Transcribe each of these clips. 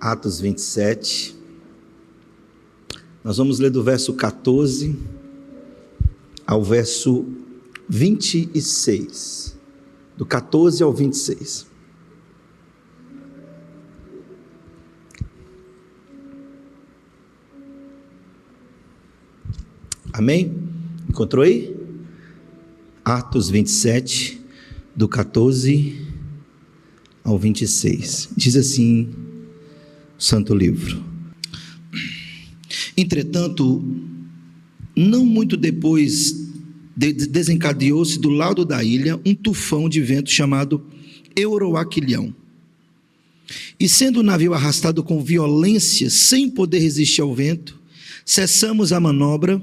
Atos 27. Nós vamos ler do verso 14 ao verso 26. Do 14 ao 26. Amém? Encontrou aí? Atos 27, do 14 ao 26. Diz assim o Santo Livro: Entretanto, não muito depois, desencadeou-se do lado da ilha um tufão de vento chamado Euroaquilhão. E sendo o navio arrastado com violência, sem poder resistir ao vento, cessamos a manobra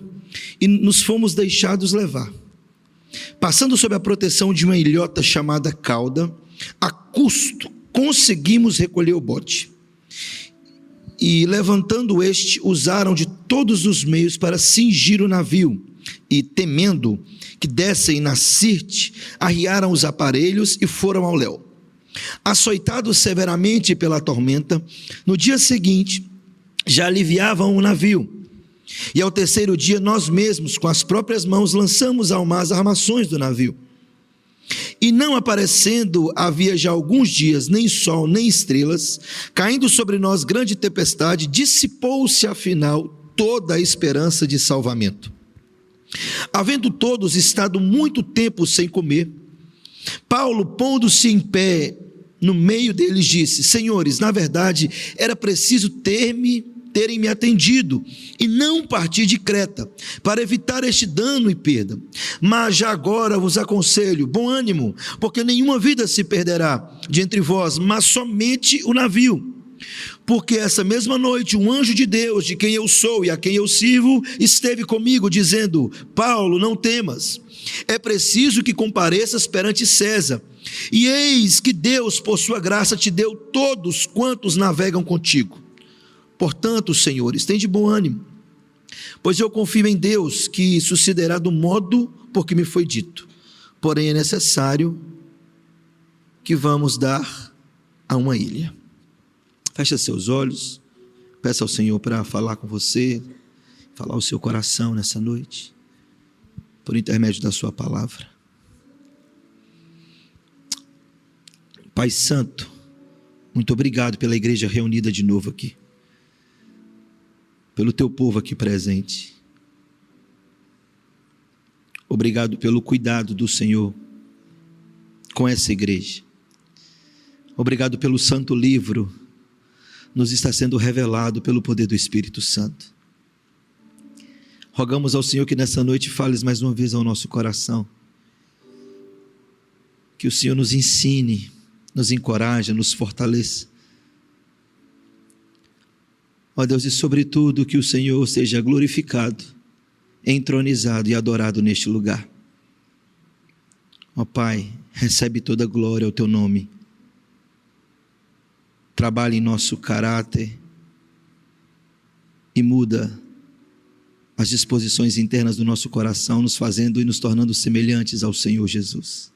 e nos fomos deixados levar. Passando sob a proteção de uma ilhota chamada Cauda, a custo conseguimos recolher o bote. E levantando este, usaram de todos os meios para cingir o navio, e temendo que dessem na Sirte, arriaram os aparelhos e foram ao léu. Açoitados severamente pela tormenta, no dia seguinte já aliviavam o navio. E ao terceiro dia nós mesmos, com as próprias mãos, lançamos ao mar as armações do navio. E não aparecendo havia já alguns dias nem sol nem estrelas, caindo sobre nós grande tempestade, dissipou-se afinal toda a esperança de salvamento. Havendo todos estado muito tempo sem comer, Paulo, pondo-se em pé no meio deles, disse: Senhores, na verdade era preciso terem me atendido e não partir de Creta, para evitar este dano e perda. Mas já agora vos aconselho, bom ânimo, porque nenhuma vida se perderá de entre vós, mas somente o navio. Porque essa mesma noite um anjo de Deus, de quem eu sou e a quem eu sirvo, esteve comigo, dizendo: Paulo, não temas, é preciso que compareças perante César, e eis que Deus, por sua graça, te deu todos quantos navegam contigo. Portanto, senhores, tende bom ânimo, pois eu confio em Deus que sucederá do modo por que me foi dito. Porém é necessário que vamos dar a uma ilha. Feche seus olhos, peça ao Senhor para falar com você, falar ao seu coração nessa noite, por intermédio da sua palavra. Pai Santo, muito obrigado pela igreja reunida de novo aqui, pelo teu povo aqui presente. Obrigado pelo cuidado do Senhor com essa igreja. Obrigado pelo santo livro, nos está sendo revelado pelo poder do Espírito Santo. Rogamos ao Senhor que nessa noite fales mais uma vez ao nosso coração, que o Senhor nos ensine, nos encoraje, nos fortaleça. Ó Deus, e sobretudo que o Senhor seja glorificado, entronizado e adorado neste lugar. Ó Pai, recebe toda a glória ao teu nome. Trabalha em nosso caráter e muda as disposições internas do nosso coração, nos fazendo e nos tornando semelhantes ao Senhor Jesus.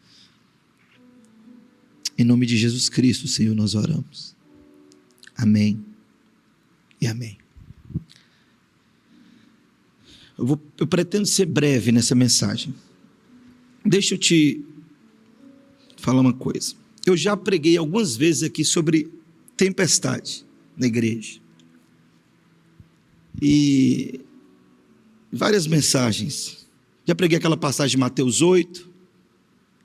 Em nome de Jesus Cristo, Senhor, nós oramos. Amém e amém. Eu pretendo ser breve nessa mensagem. Deixa eu te falar uma coisa. Eu já preguei algumas vezes aqui sobre tempestade na igreja. E várias mensagens. Já preguei aquela passagem de Mateus 8.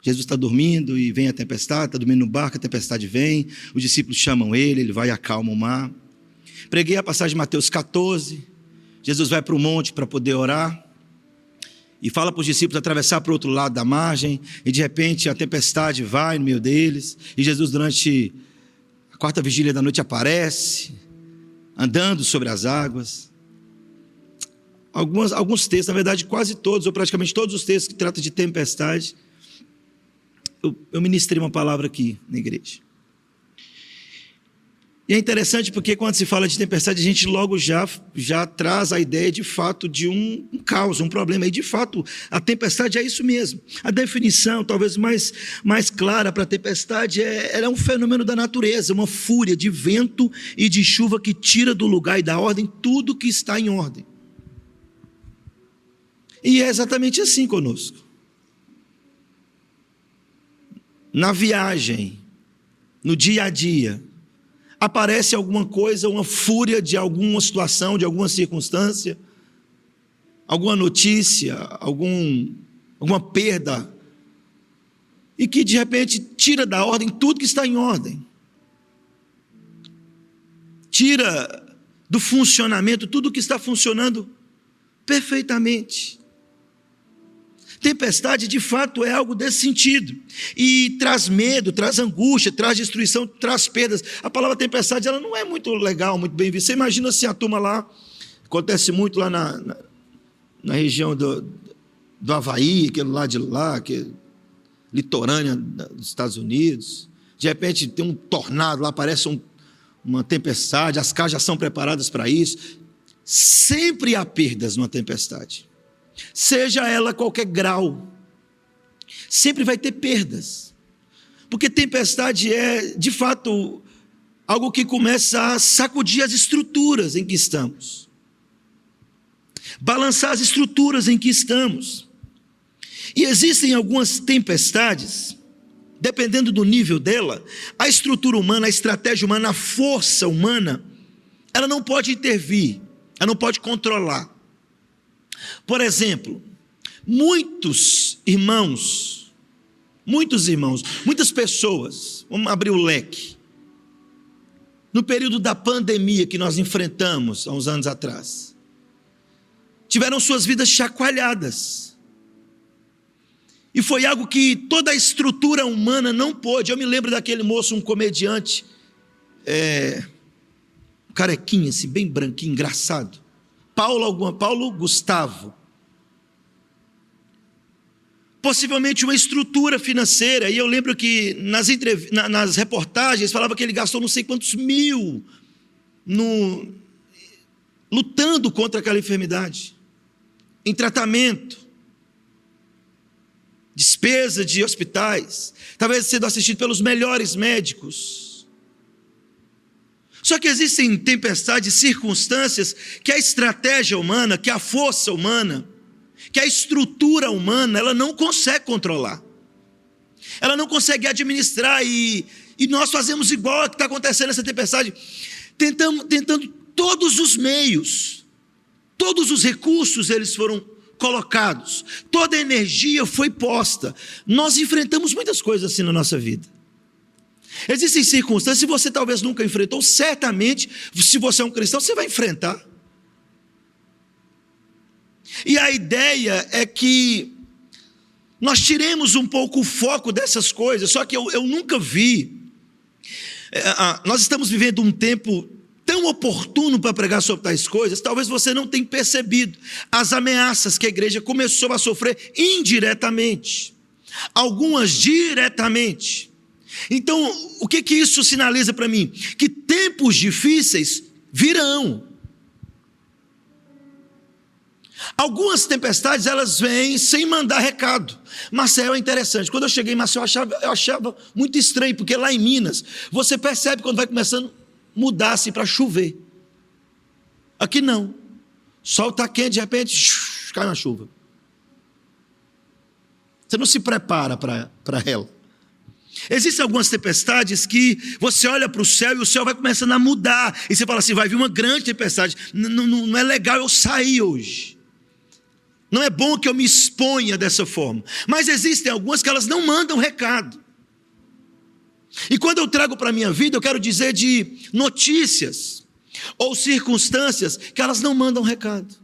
Jesus está dormindo e vem a tempestade, está dormindo no barco, a tempestade vem, os discípulos chamam ele vai e acalma o mar. Preguei a passagem de Mateus 14, Jesus vai para o monte para poder orar, e fala para os discípulos atravessar para o outro lado da margem, e de repente a tempestade vai no meio deles, e Jesus durante a quarta vigília da noite aparece, andando sobre as águas. Alguns textos, na verdade quase todos, ou praticamente todos os textos que tratam de tempestade, eu ministrei uma palavra aqui na igreja. E é interessante porque quando se fala de tempestade, a gente logo já traz a ideia de fato de um caos, um problema. E de fato, a tempestade é isso mesmo. A definição talvez mais clara para a tempestade ela é um fenômeno da natureza, uma fúria de vento e de chuva que tira do lugar e da ordem tudo que está em ordem. E é exatamente assim conosco. Na viagem, no dia a dia, aparece alguma coisa, uma fúria de alguma situação, de alguma circunstância, alguma notícia, alguma perda, e que de repente tira da ordem tudo que está em ordem, tira do funcionamento tudo que está funcionando perfeitamente. Tempestade, de fato, é algo desse sentido, e traz medo, traz angústia, traz destruição, traz perdas. A palavra tempestade, ela não é muito legal, muito bem vista. Você imagina assim, a turma lá, acontece muito lá na região do Havaí, aquele lado de lá, que é litorânea dos Estados Unidos, de repente tem um tornado lá, aparece uma tempestade, as casas já são preparadas para isso. Sempre há perdas numa tempestade. Seja ela qualquer grau, sempre vai ter perdas, porque tempestade é, de fato, algo que começa a sacudir as estruturas em que estamos, balançar as estruturas em que estamos. E existem algumas tempestades, dependendo do nível dela, a estrutura humana, a estratégia humana, a força humana, ela não pode intervir, ela não pode controlar. Por exemplo, muitas pessoas, vamos abrir o leque, no período da pandemia que nós enfrentamos há uns anos atrás, tiveram suas vidas chacoalhadas, e foi algo que toda a estrutura humana não pôde. Eu me lembro daquele moço, um comediante, carequinha assim, bem branquinho, engraçado, Paulo Gustavo, possivelmente uma estrutura financeira, e eu lembro que nas reportagens falava que ele gastou não sei quantos mil lutando contra aquela enfermidade, em tratamento, despesa de hospitais, talvez sendo assistido pelos melhores médicos. Só que existem tempestades, circunstâncias que a estratégia humana, que a força humana, que a estrutura humana, ela não consegue controlar, ela não consegue administrar, e nós fazemos igual ao que está acontecendo nessa tempestade, tentando todos os meios, todos os recursos eles foram colocados, toda a energia foi posta. Nós enfrentamos muitas coisas assim na nossa vida. Existem circunstâncias, se você talvez nunca enfrentou, certamente, se você é um cristão, você vai enfrentar. E a ideia é que nós tiremos um pouco o foco dessas coisas, só que eu nunca vi. Nós estamos vivendo um tempo tão oportuno para pregar sobre tais coisas, talvez você não tenha percebido as ameaças que a igreja começou a sofrer indiretamente, algumas diretamente. Então, o que isso sinaliza para mim? Que tempos difíceis virão. Algumas tempestades, elas vêm sem mandar recado. Maceió é interessante. Quando eu cheguei em Maceió, eu achava muito estranho, porque lá em Minas, você percebe quando vai começando a mudar assim para chover. Aqui não. O sol está quente, de repente, cai uma chuva. Você não se prepara para ela. Existem algumas tempestades que você olha para o céu e o céu vai começando a mudar, e você fala assim, vai vir uma grande tempestade, não é legal eu sair hoje, não é bom que eu me exponha dessa forma. Mas existem algumas que elas não mandam recado, e quando eu trago para a minha vida, eu quero dizer de notícias ou circunstâncias que elas não mandam recado.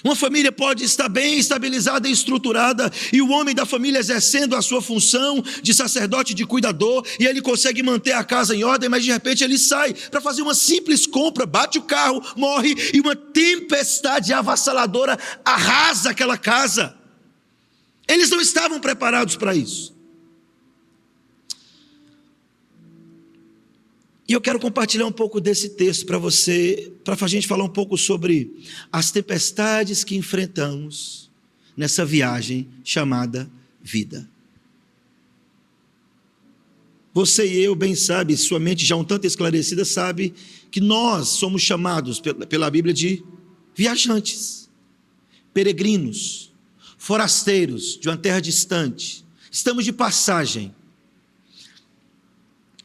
Uma família pode estar bem estabilizada e estruturada, e o homem da família exercendo a sua função de sacerdote, de cuidador, e ele consegue manter a casa em ordem, mas de repente ele sai para fazer uma simples compra, bate o carro, morre, e uma tempestade avassaladora arrasa aquela casa. Eles não estavam preparados para isso. E eu quero compartilhar um pouco desse texto para você, para a gente falar um pouco sobre as tempestades que enfrentamos nessa viagem chamada vida. Você e eu bem sabe, sua mente já um tanto esclarecida sabe que nós somos chamados pela Bíblia de viajantes, peregrinos, forasteiros de uma terra distante. Estamos de passagem.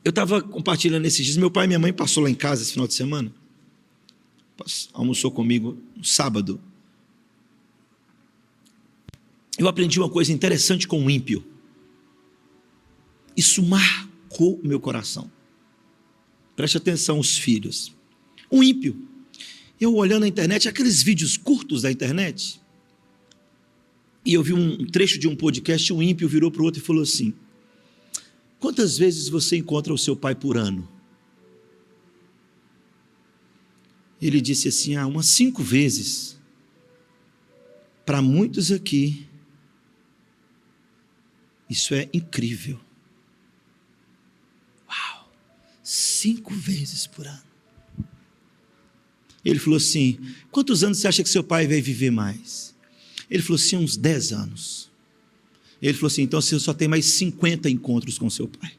Eu estava compartilhando esses dias, meu pai e minha mãe passou lá em casa esse final de semana, almoçou comigo no sábado. Eu aprendi uma coisa interessante com o ímpio. Isso marcou o meu coração. Preste atenção, os filhos. O ímpio. Eu olhando na internet, aqueles vídeos curtos da internet, e eu vi um trecho de um podcast, um ímpio virou para o outro e falou assim: quantas vezes você encontra o seu pai por ano? Ele disse assim: umas 5 vezes. Para muitos aqui, isso é incrível. Uau! 5 vezes por ano. Ele falou assim: quantos anos você acha que seu pai vai viver mais? Ele falou assim: uns 10 anos. Ele falou assim: então você só tem mais 50 encontros com seu pai.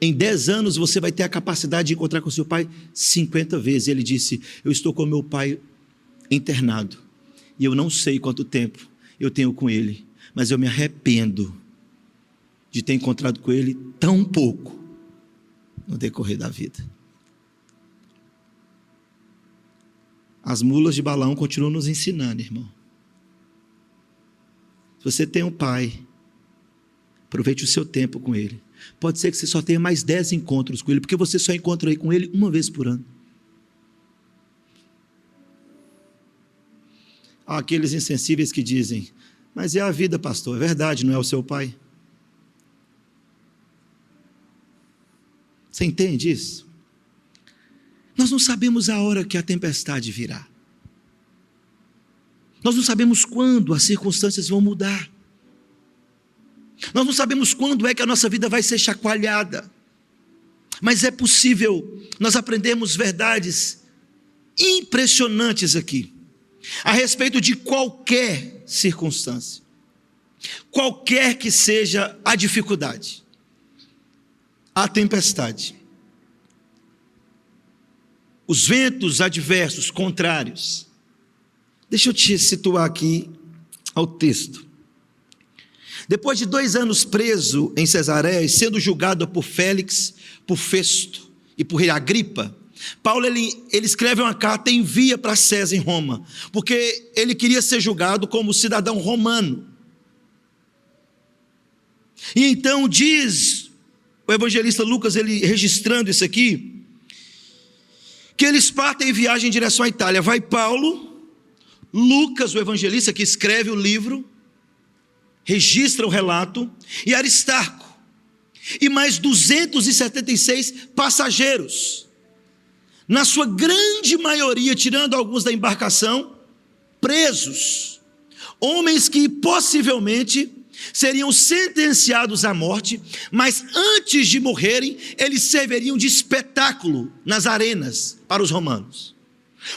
Em 10 anos você vai ter a capacidade de encontrar com seu pai 50 vezes. Ele disse: eu estou com meu pai internado, e eu não sei quanto tempo eu tenho com ele, mas eu me arrependo de ter encontrado com ele tão pouco no decorrer da vida. As mulas de Balaão continuam nos ensinando, irmão. Se você tem um pai, aproveite o seu tempo com ele. Pode ser que você só tenha mais 10 encontros com ele, porque você só encontra com ele uma vez por ano. Há aqueles insensíveis que dizem: mas é a vida, pastor. É verdade, não é o seu pai. Você entende isso? Nós não sabemos a hora que a tempestade virá. Nós não sabemos quando as circunstâncias vão mudar. Nós não sabemos quando é que a nossa vida vai ser chacoalhada. Mas é possível nós aprendermos verdades impressionantes aqui, a respeito de qualquer circunstância, qualquer que seja a dificuldade, a tempestade, os ventos adversos, contrários. Deixa eu te situar aqui ao texto. Depois de 2 anos preso em Cesareia e sendo julgado por Félix, por Festo e por Agripa, Paulo ele escreve uma carta e envia para César em Roma, porque ele queria ser julgado como cidadão romano. E então diz o evangelista Lucas, ele registrando isso aqui, que eles partem em viagem em direção à Itália. Vai Paulo, Lucas, o evangelista que escreve o livro, registra o relato, e Aristarco, e mais 276 passageiros, na sua grande maioria, tirando alguns da embarcação, presos, homens que possivelmente seriam sentenciados à morte, mas antes de morrerem, eles serviriam de espetáculo nas arenas para os romanos.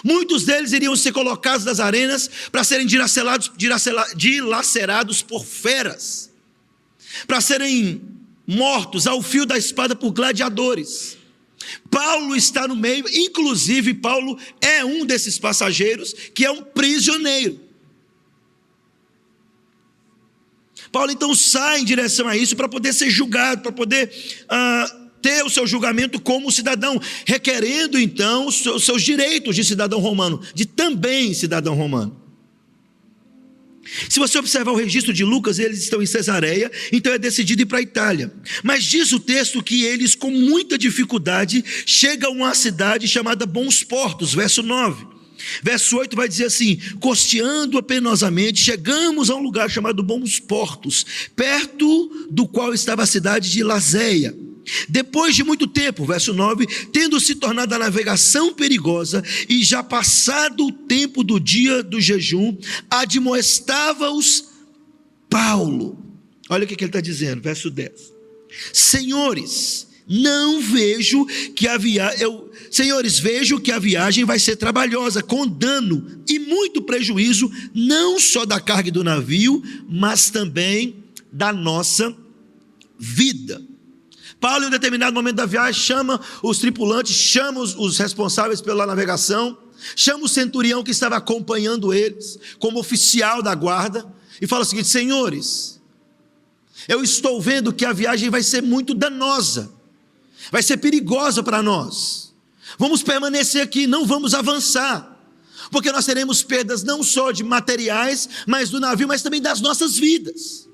Muitos deles iriam ser colocados nas arenas para serem dilacerados por feras, para serem mortos ao fio da espada por gladiadores. Paulo está no meio, inclusive Paulo é um desses passageiros que é um prisioneiro. Paulo então sai em direção a isso para poder ser julgado, para poder ter o seu julgamento como cidadão, requerendo então os seus direitos de cidadão romano, de também cidadão romano. Se você observar o registro de Lucas, eles estão em Cesareia, então é decidido ir para a Itália. Mas diz o texto que eles, com muita dificuldade, chegam a uma cidade chamada Bons Portos, verso 9. Verso 8 vai dizer assim: costeando-a penosamente, chegamos a um lugar chamado Bons Portos, perto do qual estava a cidade de Lazéia. Depois de muito tempo, verso 9, tendo se tornado a navegação perigosa e já passado o tempo do dia do jejum, admoestava-os Paulo. Olha o que ele está dizendo, verso 10: senhores, não vejo que a viagem, senhores, vejo que a viagem vai ser trabalhosa, com dano e muito prejuízo, não só da carga do navio, mas também da nossa vida. Paulo, em um determinado momento da viagem, chama os tripulantes, chama os responsáveis pela navegação, chama o centurião que estava acompanhando eles, como oficial da guarda, e fala o seguinte: senhores, eu estou vendo que a viagem vai ser muito danosa, vai ser perigosa para nós, vamos permanecer aqui, não vamos avançar, porque nós teremos perdas não só de materiais, mas do navio, mas também das nossas vidas.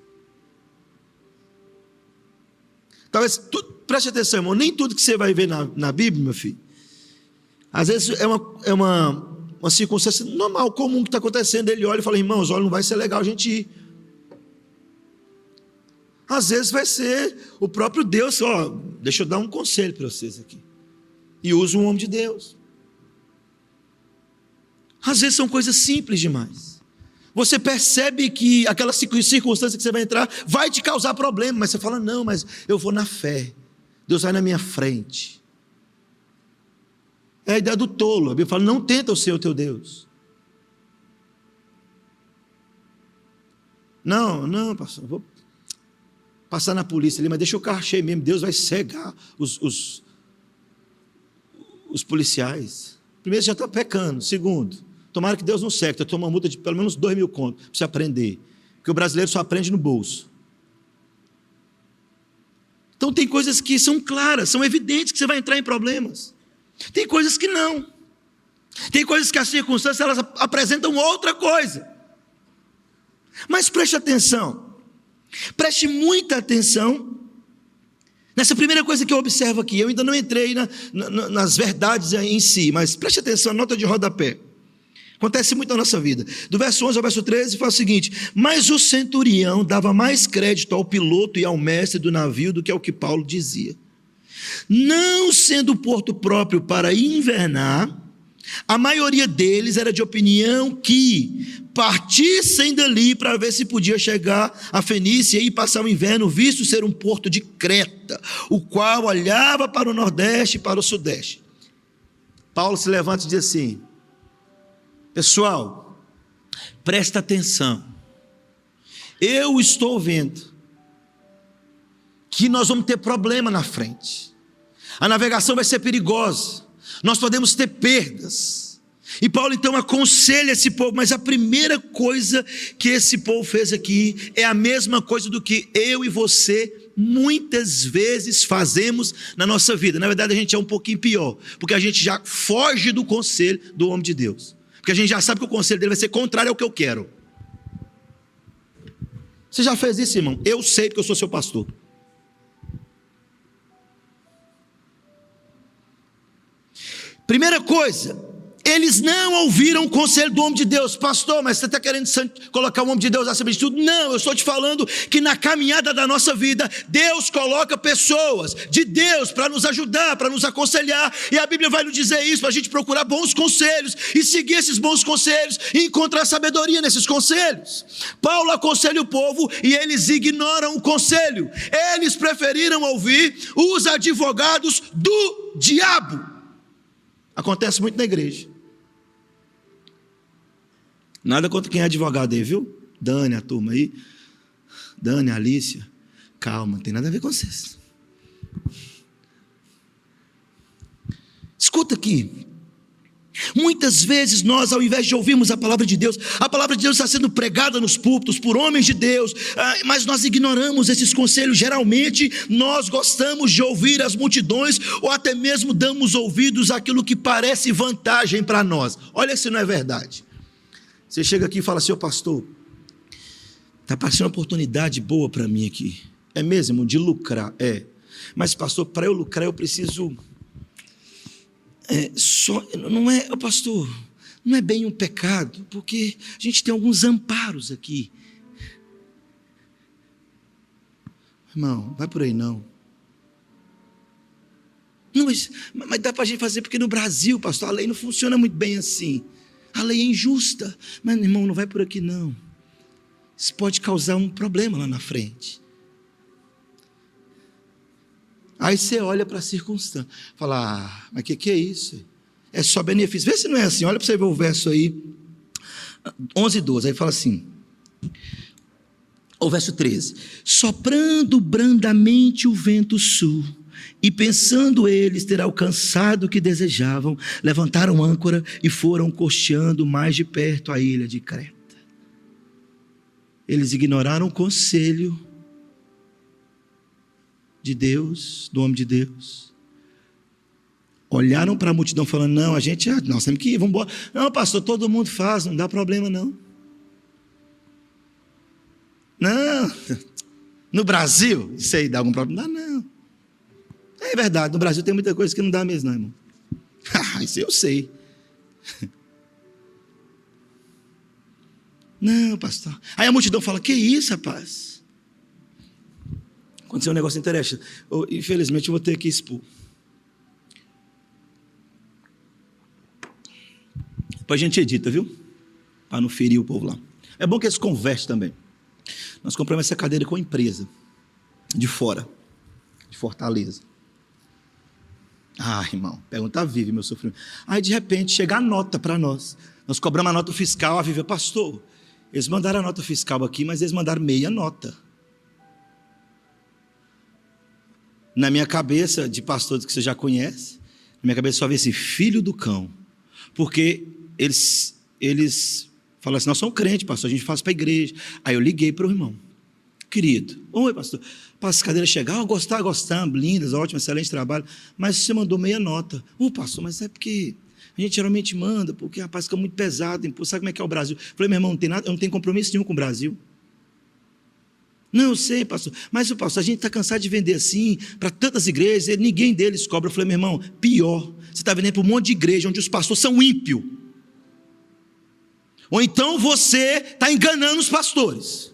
Talvez, preste atenção, irmão, nem tudo que você vai ver na Bíblia, meu filho, às vezes é uma circunstância normal, comum que está acontecendo. Ele olha e fala: irmãos, olha, não vai ser legal a gente ir. Às vezes vai ser o próprio Deus: ó, deixa eu dar um conselho para vocês aqui, e usa um homem de Deus. Às vezes são coisas simples demais. Você percebe que aquela circunstância que você vai entrar vai te causar problema, mas você fala: não, mas eu vou na fé, Deus vai na minha frente. É a ideia do tolo. A Bíblia fala: não tenta o ser o teu Deus. Não, pastor, vou passar na polícia ali, mas deixa o carro cheio mesmo, Deus vai cegar os policiais. Primeiro, você já está pecando. Segundo, tomara que Deus não seque, toma uma multa de pelo menos 2.000 contos para você aprender, porque o brasileiro só aprende no bolso. Então tem coisas que são claras, são evidentes que você vai entrar em problemas. Tem coisas que não. Tem coisas que as circunstâncias elas apresentam outra coisa. Mas preste atenção, preste muita atenção nessa primeira coisa que eu observo aqui. Eu ainda não entrei nas verdades em si, mas preste atenção, nota de rodapé. Acontece muito na nossa vida. Do verso 11 ao verso 13 fala o seguinte: mas o centurião dava mais crédito ao piloto e ao mestre do navio do que ao que Paulo dizia. Não sendo o porto próprio para invernar, a maioria deles era de opinião que partissem dali para ver se podia chegar a Fenícia e passar o inverno, visto ser um porto de Creta, o qual olhava para o nordeste e para o sudeste. Paulo se levanta e diz assim: pessoal, presta atenção, eu estou vendo que nós vamos ter problema na frente, a navegação vai ser perigosa, nós podemos ter perdas. E Paulo então aconselha esse povo, mas a primeira coisa que esse povo fez aqui é a mesma coisa do que eu e você muitas vezes fazemos na nossa vida. Na verdade, a gente é um pouquinho pior, porque a gente já foge do conselho do homem de Deus, porque a gente já sabe que o conselho dele vai ser contrário ao que eu quero. Você já fez isso, irmão? Eu sei, porque eu sou seu pastor. Primeira coisa, eles não ouviram o conselho do homem de Deus. Pastor, mas você está querendo colocar o homem de Deus acima de tudo? Não, eu estou te falando que na caminhada da nossa vida, Deus coloca pessoas de Deus para nos ajudar, para nos aconselhar, e a Bíblia vai nos dizer isso, para a gente procurar bons conselhos, e seguir esses bons conselhos, e encontrar sabedoria nesses conselhos. Paulo aconselha o povo, e eles ignoram o conselho. Eles preferiram ouvir os advogados do diabo. Acontece muito na igreja. Nada contra quem é advogado aí, viu? Dani, a turma aí. Dani, Alícia. Calma, não tem nada a ver com vocês. Escuta aqui. Muitas vezes nós, ao invés de ouvirmos a palavra de Deus está sendo pregada nos púlpitos por homens de Deus, mas nós ignoramos esses conselhos. Geralmente nós gostamos de ouvir as multidões, ou até mesmo damos ouvidos àquilo que parece vantagem para nós. Olha se não é verdade. Você chega aqui e fala assim: ô pastor, está parecendo uma oportunidade boa para mim aqui. É mesmo, de lucrar? É. Mas pastor, para eu lucrar eu preciso... não é, pastor, não é bem um pecado, porque a gente tem alguns amparos aqui. Irmão, vai por aí não. Não, mas dá para a gente fazer, porque no Brasil, pastor, a lei não funciona muito bem assim. A lei é injusta. Mas, irmão, não vai por aqui não. Isso pode causar um problema lá na frente. Aí você olha para a circunstância, fala, mas que é isso? É só benefício. Vê se não é assim, olha para você ver o verso aí, 11 e 12, aí fala assim, o verso 13, soprando brandamente o vento sul, e pensando eles ter alcançado o que desejavam, levantaram âncora e foram costeando mais de perto a ilha de Creta. Eles ignoraram o conselho de Deus, do homem de Deus. Olharam para a multidão falando, não, nós temos que ir, vamos embora. Não, pastor, todo mundo faz, não dá problema não. Não, no Brasil, isso aí dá algum problema? Não, não. É verdade, no Brasil tem muita coisa que não dá mesmo, não, irmão. Isso eu sei. Não, pastor. Aí a multidão fala, que isso, rapaz? Aconteceu um negócio interessante. Infelizmente eu vou ter que expor. Depois a gente edita, viu? Para não ferir o povo lá. É bom que eles conversem também. Nós compramos essa cadeira com a empresa. De fora. De Fortaleza. Irmão, pergunta a Vivi, meu sofrimento. Aí de repente chega a nota para nós. Nós cobramos a nota fiscal, a Vivi, pastor, eles mandaram a nota fiscal aqui, mas eles mandaram meia nota. Na minha cabeça, de pastores que você já conhece, na minha cabeça só vê assim, filho do cão. Porque eles falam assim, nós somos crentes, pastor, a gente faz para a igreja. Aí eu liguei para o irmão, querido, oi pastor, para as cadeiras chegar, gostamos, lindas, ótimo, excelente trabalho, mas você mandou meia nota. Pastor, mas é porque a gente geralmente manda, porque rapaz fica muito pesado, sabe como é que é o Brasil? Eu falei, meu irmão, eu não tenho compromisso nenhum com o Brasil. Não, eu sei, pastor, mas pastor, a gente está cansado de vender assim, para tantas igrejas, e ninguém deles cobra. Eu falei, meu irmão, pior, você está vendendo para um monte de igreja, onde os pastores são ímpios. Ou então você está enganando os pastores.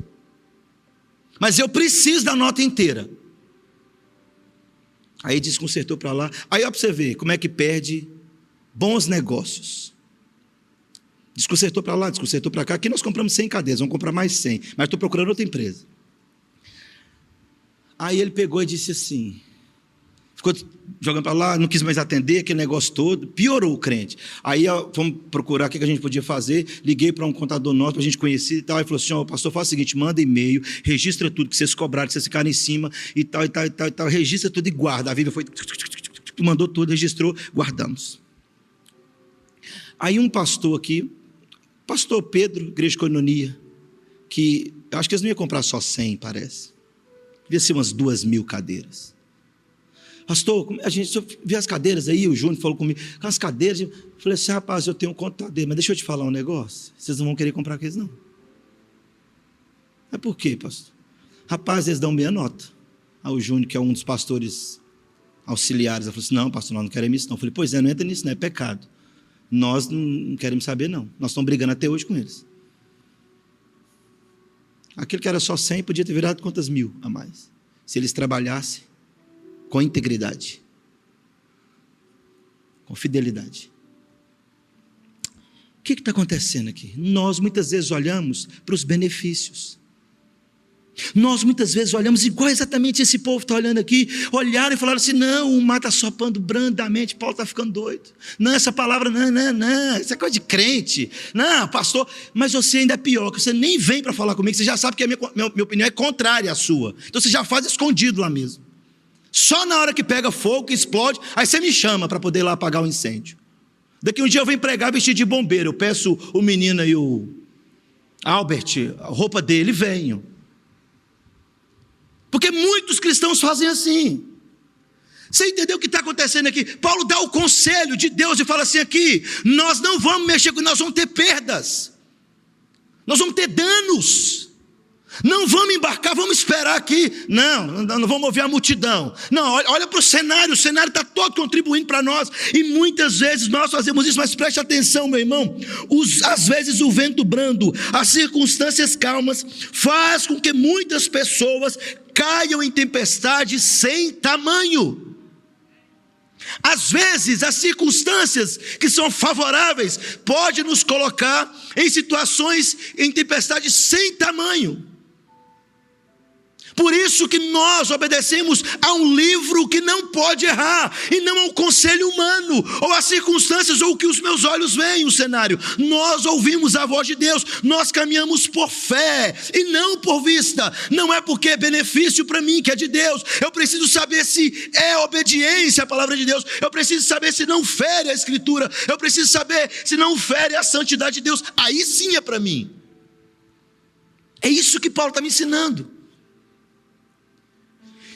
Mas eu preciso da nota inteira. Aí desconcertou para lá. Aí ó, para você ver como é que perde bons negócios. Desconcertou para lá, desconcertou para cá. Aqui nós compramos 100 cadeiras, vamos comprar mais 100. Mas estou procurando outra empresa. Aí ele pegou e disse assim, ficou jogando para lá, não quis mais atender, aquele negócio todo, piorou o crente. Aí fomos procurar o que a gente podia fazer, liguei para um contador nosso, para a gente conhecer e tal, e falou assim, pastor, faz o seguinte, manda e-mail, registra tudo que vocês cobraram, que vocês ficaram em cima, e tal, registra tudo e guarda. A Bíblia foi, mandou tudo, registrou, guardamos. Aí um pastor aqui, pastor Pedro, Igreja de Coinonia, que, eu acho que eles não iam comprar só 100, parece, devia ser umas 2.000 cadeiras. Pastor, a gente viu as cadeiras aí, o Júnior falou comigo, com as cadeiras, eu falei assim, rapaz, eu tenho um contador, mas deixa eu te falar um negócio, vocês não vão querer comprar aqueles não. É por quê, pastor? Rapaz, eles dão meia nota. Aí o Júnior, que é um dos pastores auxiliares, ele falou assim, não, pastor, nós não queremos isso não. Eu falei, pois é, não entra nisso não, é pecado. Nós não queremos saber não, nós estamos brigando até hoje com eles. Aquele que era só 100 podia ter virado quantas mil a mais, se eles trabalhassem com integridade, com fidelidade. O que está acontecendo aqui? Nós muitas vezes olhamos para os benefícios. Nós muitas vezes olhamos igual exatamente esse povo está olhando aqui, olharam e falaram assim, não, o mar está sopando brandamente, Paulo está ficando doido. Não, essa palavra, não, isso é coisa de crente. Não, pastor, mas você ainda é pior, que você nem vem para falar comigo, você já sabe que a minha opinião é contrária à sua. Então você já faz escondido lá mesmo. Só na hora que pega fogo, que explode, aí você me chama para poder ir lá apagar o incêndio. Daqui um dia eu venho pregar vestido de bombeiro, eu peço o menino e o Albert, a roupa dele, venho. Porque muitos cristãos fazem assim. Você entendeu o que está acontecendo aqui? Paulo dá o conselho de Deus e fala assim aqui, nós não vamos mexer com, nós vamos ter perdas. Nós vamos ter danos. Não vamos embarcar, vamos esperar aqui. Não vamos ouvir a multidão. Não, olha para o cenário está todo contribuindo para nós. E muitas vezes nós fazemos isso, mas preste atenção, meu irmão. Às vezes o vento brando, as circunstâncias calmas, faz com que muitas pessoas caiam em tempestades sem tamanho. Às vezes as circunstâncias que são favoráveis podem nos colocar em situações, em tempestades sem tamanho. Por isso que nós obedecemos a um livro que não pode errar, e não ao conselho humano, ou às circunstâncias, ou o que os meus olhos veem, o cenário. Nós ouvimos a voz de Deus, nós caminhamos por fé, e não por vista. Não é porque é benefício para mim, que é de Deus. Eu preciso saber se é obediência à palavra de Deus. Eu preciso saber se não fere a Escritura. Eu preciso saber se não fere a santidade de Deus. Aí sim é para mim. É isso que Paulo está me ensinando.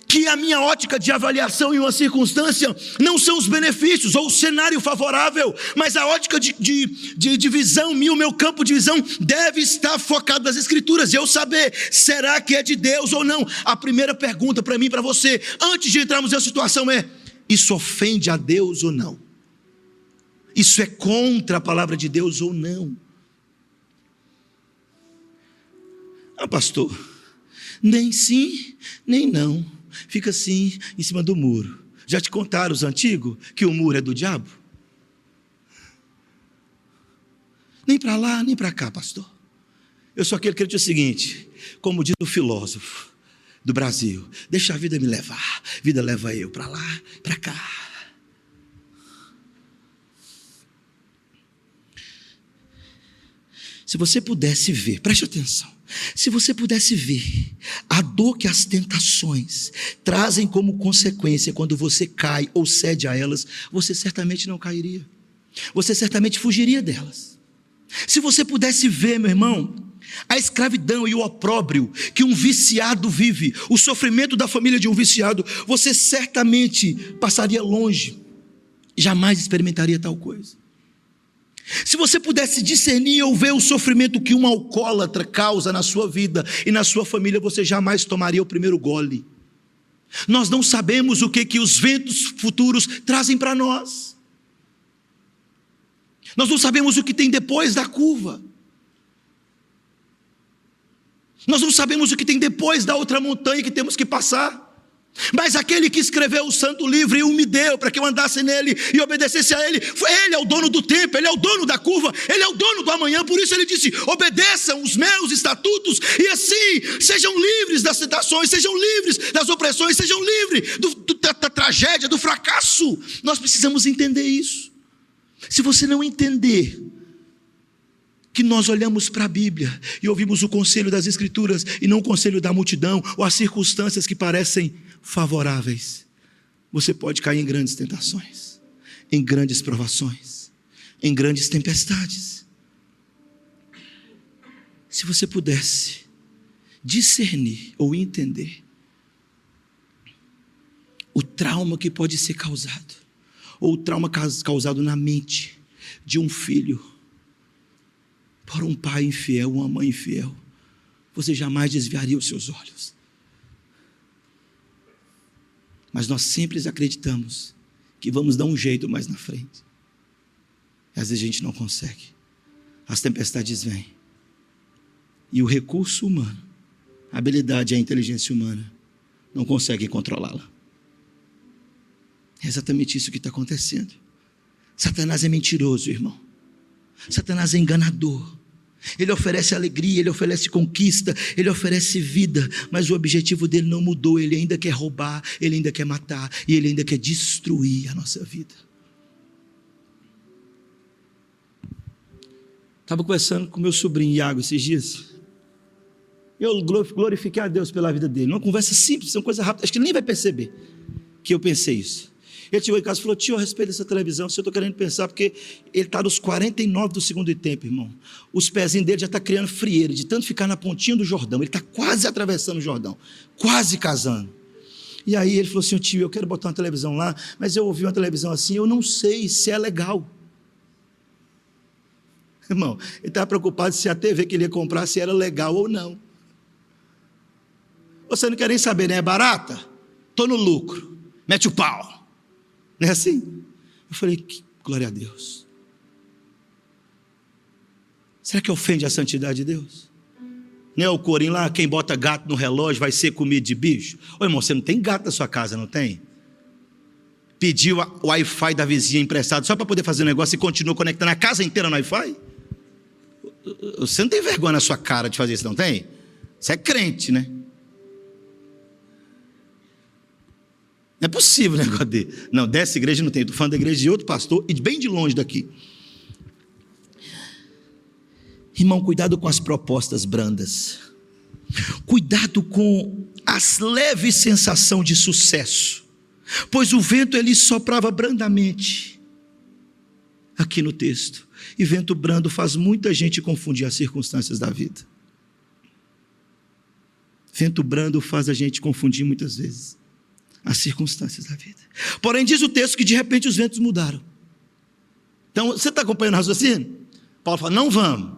Que a minha ótica de avaliação em uma circunstância não são os benefícios ou o cenário favorável, mas a ótica de visão minha, o meu campo de visão deve estar focado nas Escrituras, e eu saber, será que é de Deus ou não? A primeira pergunta para mim e para você, antes de entrarmos nessa situação é: isso ofende a Deus ou não? Isso é contra a palavra de Deus ou não? Ah, pastor, nem sim, nem não. Fica assim, em cima do muro. Já te contaram os antigos que o muro é do diabo? Nem para lá, nem para cá, pastor. Eu só quero dizer o seguinte, como diz o filósofo do Brasil: deixa a vida me levar, a vida leva eu para lá, para cá. Se você pudesse ver, preste atenção, se você pudesse ver a dor que as tentações trazem como consequência quando você cai ou cede a elas, você certamente não cairia, você certamente fugiria delas. Se você pudesse ver, meu irmão, a escravidão e o opróbrio que um viciado vive, o sofrimento da família de um viciado, você certamente passaria longe, jamais experimentaria tal coisa. Se você pudesse discernir ou ver o sofrimento que um alcoólatra causa na sua vida e na sua família, você jamais tomaria o primeiro gole. Nós não sabemos o que os ventos futuros trazem para nós. Nós não sabemos o que tem depois da curva. Nós não sabemos o que tem depois da outra montanha que temos que passar. Mas aquele que escreveu o santo livro e o me deu para que eu andasse nele e obedecesse a ele, ele é o dono do tempo, ele é o dono da curva, ele é o dono do amanhã. Por isso ele disse: obedeçam os meus estatutos, e assim sejam livres das tentações, sejam livres das opressões, sejam livres da tragédia, do fracasso. Nós precisamos entender isso. Se você não entender que nós olhamos para a Bíblia e ouvimos o conselho das Escrituras e não o conselho da multidão ou as circunstâncias que parecem favoráveis, você pode cair em grandes tentações, em grandes provações, em grandes tempestades. Se você pudesse discernir ou entender o trauma que pode ser causado, ou o trauma causado na mente de um filho por um pai infiel, uma mãe infiel, você jamais desviaria os seus olhos. Mas nós sempre acreditamos que vamos dar um jeito mais na frente. E às vezes a gente não consegue. As tempestades vêm. E o recurso humano, a habilidade e a inteligência humana não conseguem controlá-la. É exatamente isso que está acontecendo. Satanás é mentiroso, irmão. Satanás é enganador. Ele oferece alegria, ele oferece conquista, ele oferece vida, mas o objetivo dele não mudou. Ele ainda quer roubar, ele ainda quer matar, e ele ainda quer destruir a nossa vida. Estava conversando com meu sobrinho Iago esses dias. Eu glorifiquei a Deus pela vida dele. Uma conversa simples, uma coisa rápida, acho que ele nem vai perceber que eu pensei isso. Ele chegou em casa e falou: tio, a respeito dessa televisão, se eu estou querendo pensar, porque ele está nos 49 do segundo tempo, irmão. Os pezinhos dele já estão criando frieira, de tanto ficar na pontinha do Jordão. Ele está quase atravessando o Jordão, quase casando. E aí ele falou assim: tio, eu quero botar uma televisão lá, mas eu ouvi uma televisão assim, eu não sei se é legal. Irmão, ele estava preocupado se a TV que ele ia comprar, se era legal ou não. Você não quer nem saber, né? É barata? Estou no lucro, mete o pau. Não é assim? Eu falei: glória a Deus. Será que ofende a santidade de Deus? Não é o corinho lá, quem bota gato no relógio vai ser comido de bicho? Ô irmão, você não tem gato na sua casa, não tem? Pediu o Wi-Fi da vizinha emprestado só para poder fazer um negócio e continua conectando a casa inteira no Wi-Fi? Você não tem vergonha na sua cara de fazer isso, não tem? Você é crente, né? Não é possível, né, Godê? Não, dessa igreja não tem. Estou falando da igreja de outro pastor e bem de longe daqui. Irmão, cuidado com as propostas brandas. Cuidado com as leves sensação de sucesso. Pois o vento ele soprava brandamente. Aqui no texto. E vento brando faz muita gente confundir as circunstâncias da vida. Vento brando faz a gente confundir muitas vezes as circunstâncias da vida. Porém, diz o texto que de repente os ventos mudaram. Então, você está acompanhando o raciocínio? Paulo fala, não vamos.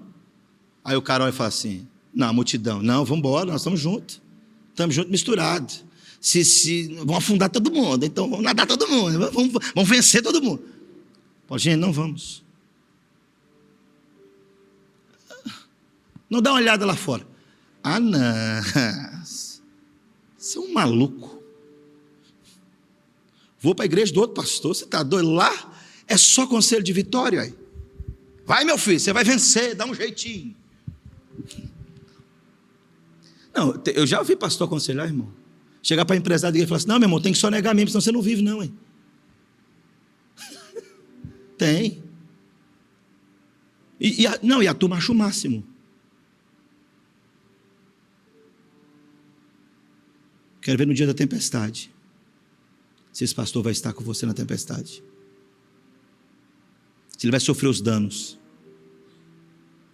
Aí o cara vai falar assim, não, a multidão, não, vamos embora, nós estamos juntos misturados. Vamos afundar todo mundo, então vamos nadar todo mundo, vamos vencer todo mundo. Paulo, gente, não vamos. Não dá uma olhada lá fora. Ah, não, você é um maluco. Vou para a igreja do outro pastor, você está doido? Lá é só conselho de vitória. Aí. Vai, meu filho, você vai vencer, dá um jeitinho. Não, eu já ouvi pastor aconselhar, irmão. Chegar para a empresária da igreja e falar assim, não, meu irmão, tem que só negar mesmo, senão você não vive não, hein? Tem. E a turma acha o máximo. Quero ver no dia da tempestade. Se esse pastor vai estar com você na tempestade. Se ele vai sofrer os danos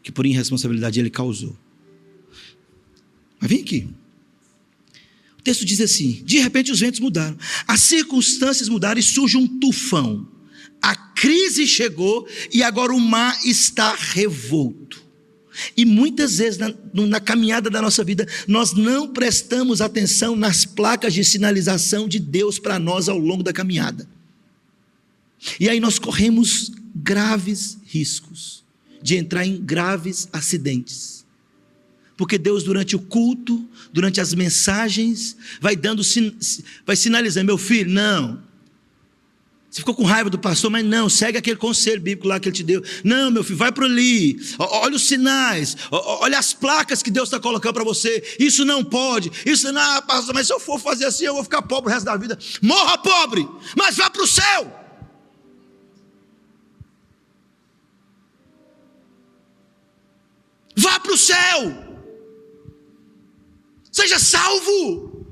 que por irresponsabilidade ele causou. Mas vem aqui. O texto diz assim, de repente os ventos mudaram. As circunstâncias mudaram e surge um tufão. A crise chegou e agora o mar está revolto. E muitas vezes na caminhada da nossa vida, nós não prestamos atenção nas placas de sinalização de Deus para nós ao longo da caminhada. E aí nós corremos graves riscos de entrar em graves acidentes. Porque Deus durante o culto, durante as mensagens, vai sinalizando, meu filho, não. Você ficou com raiva do pastor, mas não, segue aquele conselho bíblico lá que ele te deu. Não, meu filho, vai para ali, olha os sinais, olha as placas que Deus está colocando para você. Isso não pode, isso não, pastor, mas se eu for fazer assim, eu vou ficar pobre o resto da vida. Morra pobre, mas vá para o céu. Vá para o céu. Seja salvo.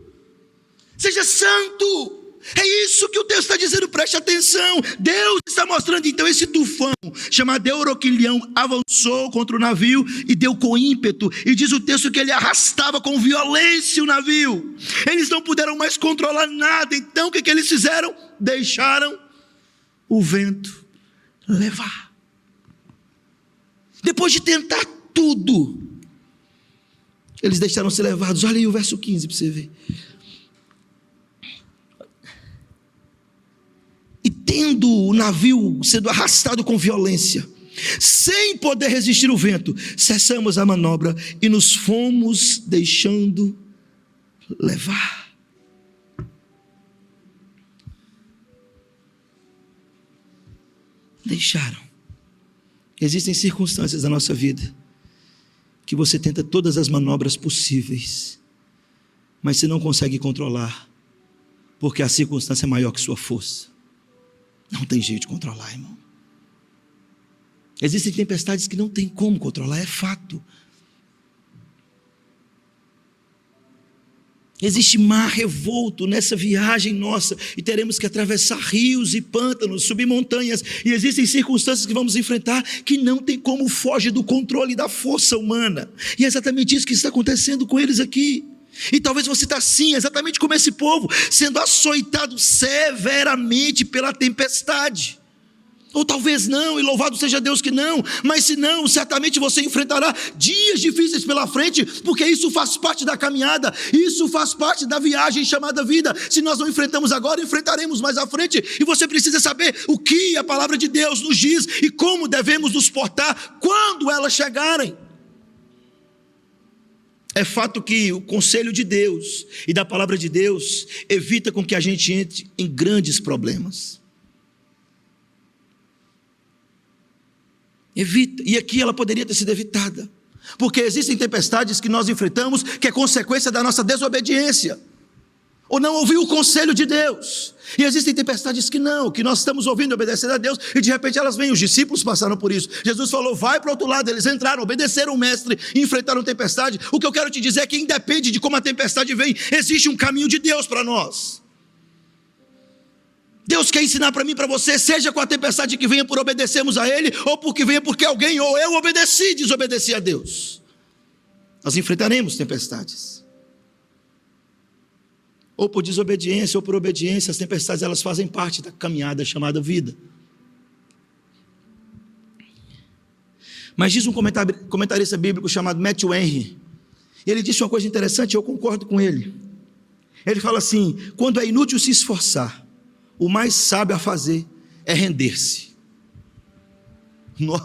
Seja santo. É isso que o texto está dizendo, preste atenção. Deus está mostrando então esse tufão chamado Euroquilião avançou contra o navio e deu com ímpeto, e diz o texto que ele arrastava com violência o navio. Eles não puderam mais controlar nada. Então o que eles fizeram? Deixaram o vento levar. Depois de tentar tudo, eles deixaram ser levados. Olha aí o verso 15 para você ver. E tendo o navio sendo arrastado com violência, sem poder resistir o vento, cessamos a manobra e nos fomos deixando levar. Deixaram. Existem circunstâncias da nossa vida que você tenta todas as manobras possíveis, mas você não consegue controlar, porque a circunstância é maior que sua força. Não tem jeito de controlar, irmão. Existem tempestades que não tem como controlar, é fato. Existe mar revolto nessa viagem nossa, e teremos que atravessar rios e pântanos, subir montanhas, e existem circunstâncias que vamos enfrentar que não tem como fugir do controle da força humana, e é exatamente isso que está acontecendo com eles aqui. E talvez você está assim, exatamente como esse povo, sendo açoitado severamente pela tempestade. Ou talvez não, e louvado seja Deus que não, mas se não, certamente você enfrentará dias difíceis pela frente, porque isso faz parte da caminhada, isso faz parte da viagem chamada vida. Se nós não enfrentamos agora, enfrentaremos mais à frente, e você precisa saber o que a palavra de Deus nos diz, e como devemos nos portar quando elas chegarem. É fato que o conselho de Deus e da palavra de Deus evita com que a gente entre em grandes problemas. Evita, e aqui ela poderia ter sido evitada, porque existem tempestades que nós enfrentamos que é consequência da nossa desobediência. ou não ouviu o conselho de Deus. E existem tempestades que não, que nós estamos ouvindo e obedecendo a Deus, e de repente elas vêm. Os discípulos passaram por isso. Jesus falou, vai para o outro lado. Eles entraram, obedeceram o mestre e enfrentaram a tempestade. O que eu quero te dizer é que independe de como a tempestade vem, existe um caminho de Deus para nós. Deus quer ensinar para mim e para você, seja com a tempestade que venha por obedecermos a Ele, ou porque venha porque alguém ou eu desobedeci a Deus. Nós enfrentaremos tempestades. Ou por desobediência, ou por obediência. As tempestades, elas fazem parte da caminhada chamada vida. Mas diz um comentarista bíblico chamado Matthew Henry, ele disse uma coisa interessante, eu concordo com ele. Ele fala assim, quando é inútil se esforçar, o mais sábio a fazer é render-se. O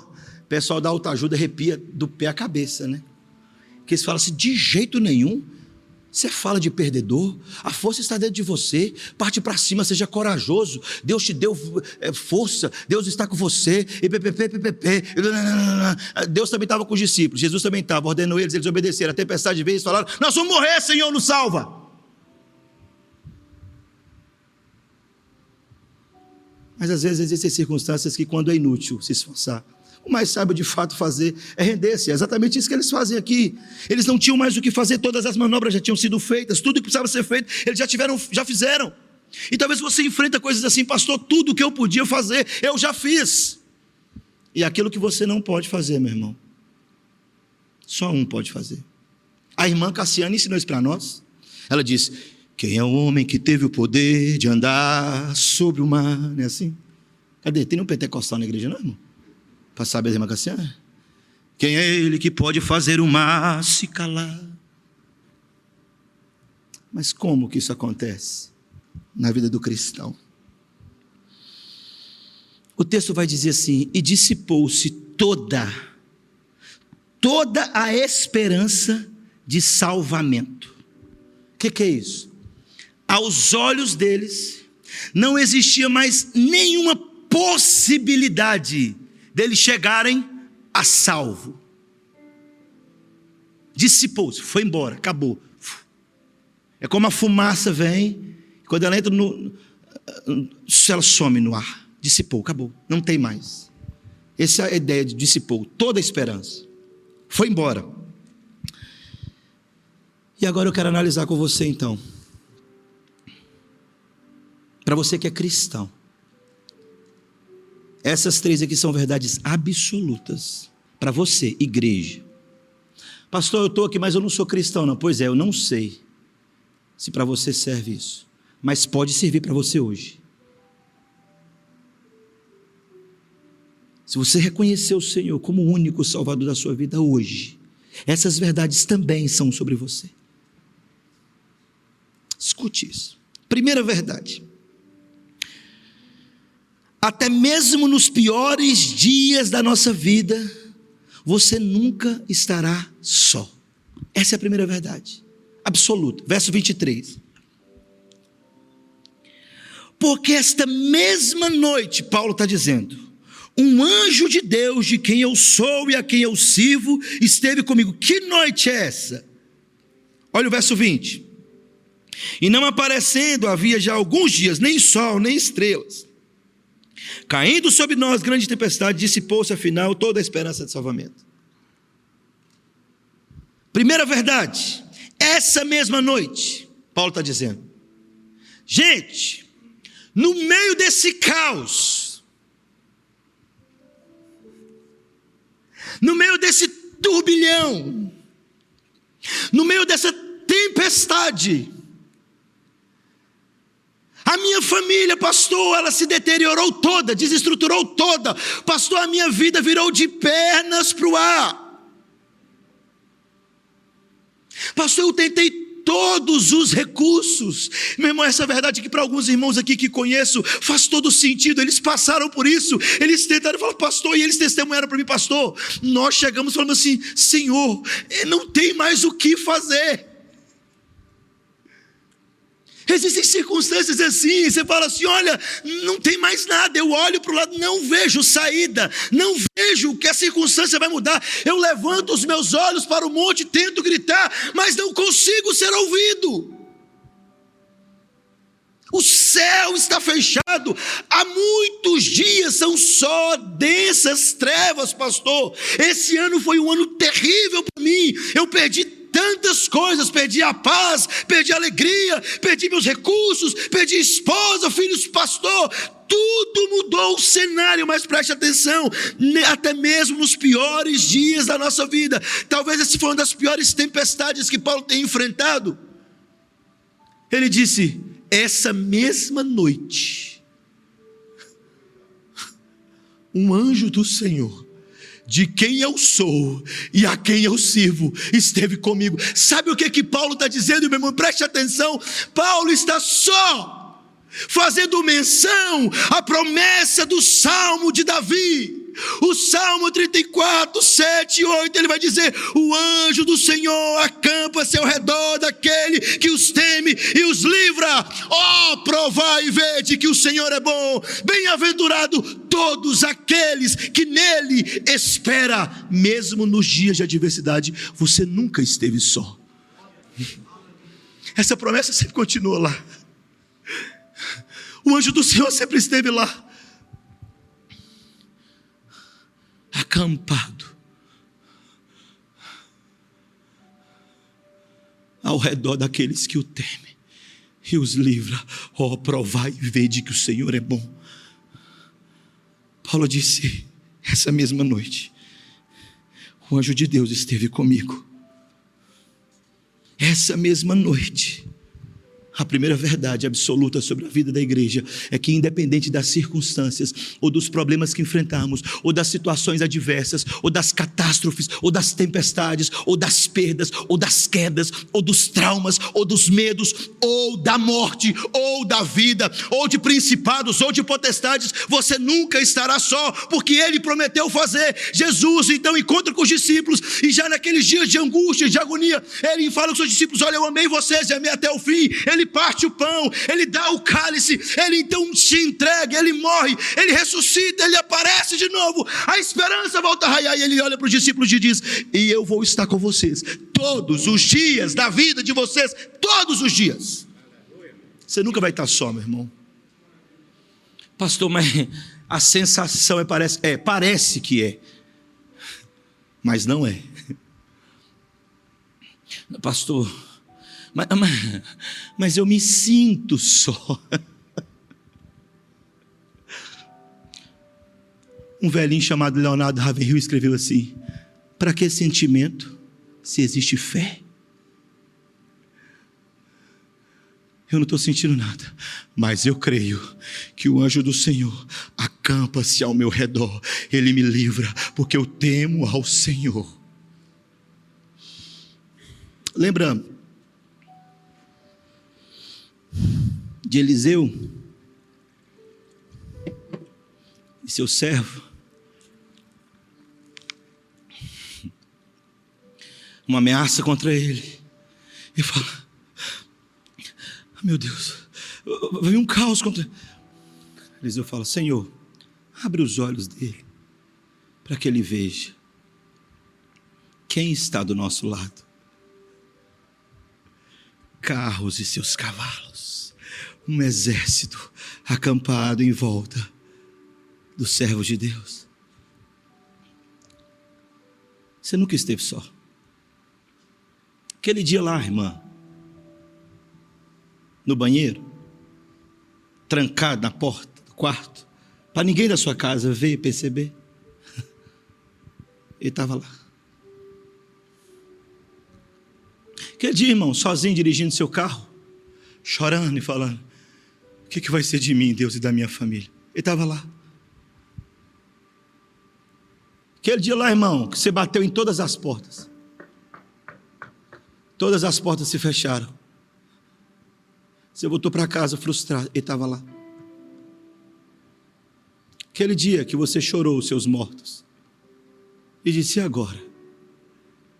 pessoal da autoajuda arrepia do pé à cabeça, né? Que eles falam assim, de jeito nenhum. Você fala de perdedor, a força está dentro de você, parte para cima, seja corajoso, Deus te deu força, Deus está com você, Deus também estava com os discípulos, Jesus também estava, ordenou eles obedeceram, a tempestade veio e falaram, nós vamos morrer, Senhor, nos salva. Mas às vezes existem circunstâncias que quando é inútil se esforçar, o mais sábio de fato fazer é render-se. É exatamente isso que eles fazem aqui. Eles não tinham mais o que fazer, todas as manobras já tinham sido feitas, tudo que precisava ser feito, eles já fizeram. E talvez você enfrenta coisas assim, pastor, tudo que eu podia fazer, eu já fiz. E aquilo que você não pode fazer, meu irmão, só um pode fazer. A irmã Cassiane ensinou isso para nós. Ela disse, quem é o homem que teve o poder de andar sobre o mar? Não é assim? Cadê? Tem um pentecostal na igreja, não, irmão? Para saber a irmã Cassiane? Quem é ele que pode fazer o mar se calar? Mas como que isso acontece na vida do cristão? O texto vai dizer assim, e dissipou-se toda a esperança de salvamento. O que é isso? Aos olhos deles, não existia mais nenhuma possibilidade deles chegarem a salvo. Dissipou-se, foi embora, acabou. É como a fumaça vem, quando ela entra ela some no ar. Dissipou, acabou, não tem mais. Essa é a ideia de dissipou, toda a esperança. Foi embora. E agora eu quero analisar com você então. Para você que é cristão. Essas três aqui são verdades absolutas para você, igreja. Pastor, eu estou aqui, mas eu não sou cristão, não. Pois é, eu não sei se para você serve isso, mas pode servir para você hoje. Se você reconhecer o Senhor como o único Salvador da sua vida hoje, essas verdades também são sobre você. Escute isso. Primeira verdade. Até mesmo nos piores dias da nossa vida, você nunca estará só. Essa é a primeira verdade, absoluta. Verso 23. Porque esta mesma noite, Paulo está dizendo, um anjo de Deus, de quem eu sou e a quem eu sirvo, esteve comigo. Que noite é essa? Olha o verso 20. E não aparecendo havia já alguns dias, nem sol, nem estrelas. Caindo sobre nós grande tempestade, dissipou-se afinal toda a esperança de salvamento. Primeira verdade, essa mesma noite, Paulo está dizendo, gente, no meio desse caos, no meio desse turbilhão, no meio dessa tempestade, a minha família, pastor, ela se deteriorou toda, desestruturou toda. Pastor, a minha vida virou de pernas para o ar. Pastor, eu tentei todos os recursos. Meu irmão, essa verdade que para alguns irmãos aqui que conheço, faz todo sentido. Eles passaram por isso. Eles tentaram falar, pastor, e eles testemunharam para mim, pastor. Nós chegamos falando assim, Senhor, não tem mais o que fazer. Existem circunstâncias assim, você fala assim, olha, não tem mais nada, eu olho para o lado, não vejo saída, não vejo que a circunstância vai mudar, eu levanto os meus olhos para o monte, tento gritar, mas não consigo ser ouvido. O céu está fechado. Há muitos dias são só densas trevas, pastor. Esse ano foi um ano terrível para mim. Eu perdi tantas coisas, perdi a paz, perdi a alegria, perdi meus recursos, perdi esposa, filhos, pastor. Tudo mudou o cenário, mas preste atenção, até mesmo nos piores dias da nossa vida. Talvez essa foi uma das piores tempestades que Paulo tenha enfrentado. Ele disse: essa mesma noite, um anjo do Senhor, de quem eu sou e a quem eu sirvo, esteve comigo. Sabe o que Paulo está dizendo, meu irmão? Preste atenção. Paulo está só fazendo menção à promessa do Salmo de Davi. O Salmo 34, 7 e 8, ele vai dizer: o anjo do Senhor acampa-se ao redor daquele que os teme e os livra. Provai e vede que o Senhor é bom. Bem-aventurado todos aqueles que nele esperam. Mesmo nos dias de adversidade, você nunca esteve só. Essa promessa sempre continua lá. O anjo do Senhor sempre esteve lá, acampado ao redor daqueles que o temem e os livra. Provai e vede que o Senhor é bom. Paulo disse: essa mesma noite, o anjo de Deus esteve comigo. Essa mesma noite. A primeira verdade absoluta sobre a vida da igreja é que, independente das circunstâncias, ou dos problemas que enfrentamos, ou das situações adversas, ou das catástrofes, ou das tempestades, ou das perdas, ou das quedas, ou dos traumas, ou dos medos, ou da morte, ou da vida, ou de principados, ou de potestades, você nunca estará só, porque Ele prometeu fazer. Jesus então encontra com os discípulos, e já naqueles dias de angústia, de agonia, Ele fala com os seus discípulos: olha, eu amei vocês e amei até o fim. Ele parte o pão, Ele dá o cálice, Ele então se entrega, Ele morre, Ele ressuscita, Ele aparece de novo, a esperança volta a raiar, e Ele olha para os discípulos e diz: e eu vou estar com vocês todos os dias da vida de vocês, todos os dias. Você nunca vai estar só, meu irmão. Pastor, mas a sensação parece que é, mas não é. Pastor, mas eu me sinto só. Um velhinho chamado Leonardo Ravenhill escreveu assim: para que sentimento se existe fé? Eu não estou sentindo nada, mas eu creio que o anjo do Senhor acampa-se ao meu redor. Ele me livra, porque eu temo ao Senhor. Lembra de Eliseu e seu servo? Uma ameaça contra ele. Ele fala: meu Deus, vai vir um caos contra ele. Eliseu fala: Senhor, abre os olhos dele, para que ele veja quem está do nosso lado. Carros e seus cavalos, um exército acampado em volta dos servos de Deus. Você nunca esteve só. Aquele dia lá, irmã, no banheiro, trancado na porta do quarto, para ninguém da sua casa ver e perceber, ele estava lá. Aquele dia, irmão, sozinho dirigindo seu carro, chorando e falando: o que vai ser de mim, Deus, e da minha família? Ele estava lá. Aquele dia lá, irmão, que você bateu em todas as portas, todas as portas se fecharam, você voltou para casa frustrado, ele estava lá. Aquele dia que você chorou os seus mortos e disse: e agora?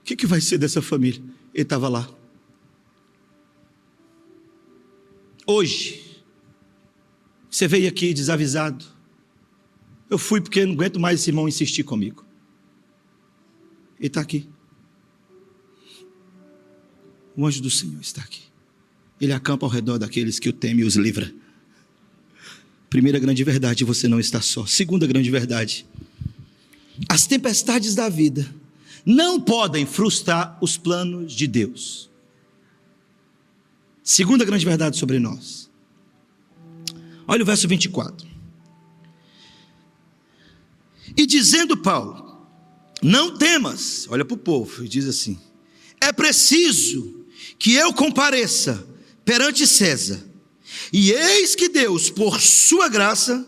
O que vai ser dessa família? Ele estava lá. Hoje, você veio aqui desavisado. Eu fui porque não aguento mais esse irmão insistir comigo. Ele está aqui. O anjo do Senhor está aqui. Ele acampa ao redor daqueles que o temem e os livra. Primeira grande verdade, você não está só. Segunda grande verdade, as tempestades da vida não podem frustrar os planos de Deus. Segunda grande verdade sobre nós. Olha o verso 24. E dizendo Paulo, não temas, olha para o povo e diz assim: é preciso que eu compareça perante César, e eis que Deus, por sua graça,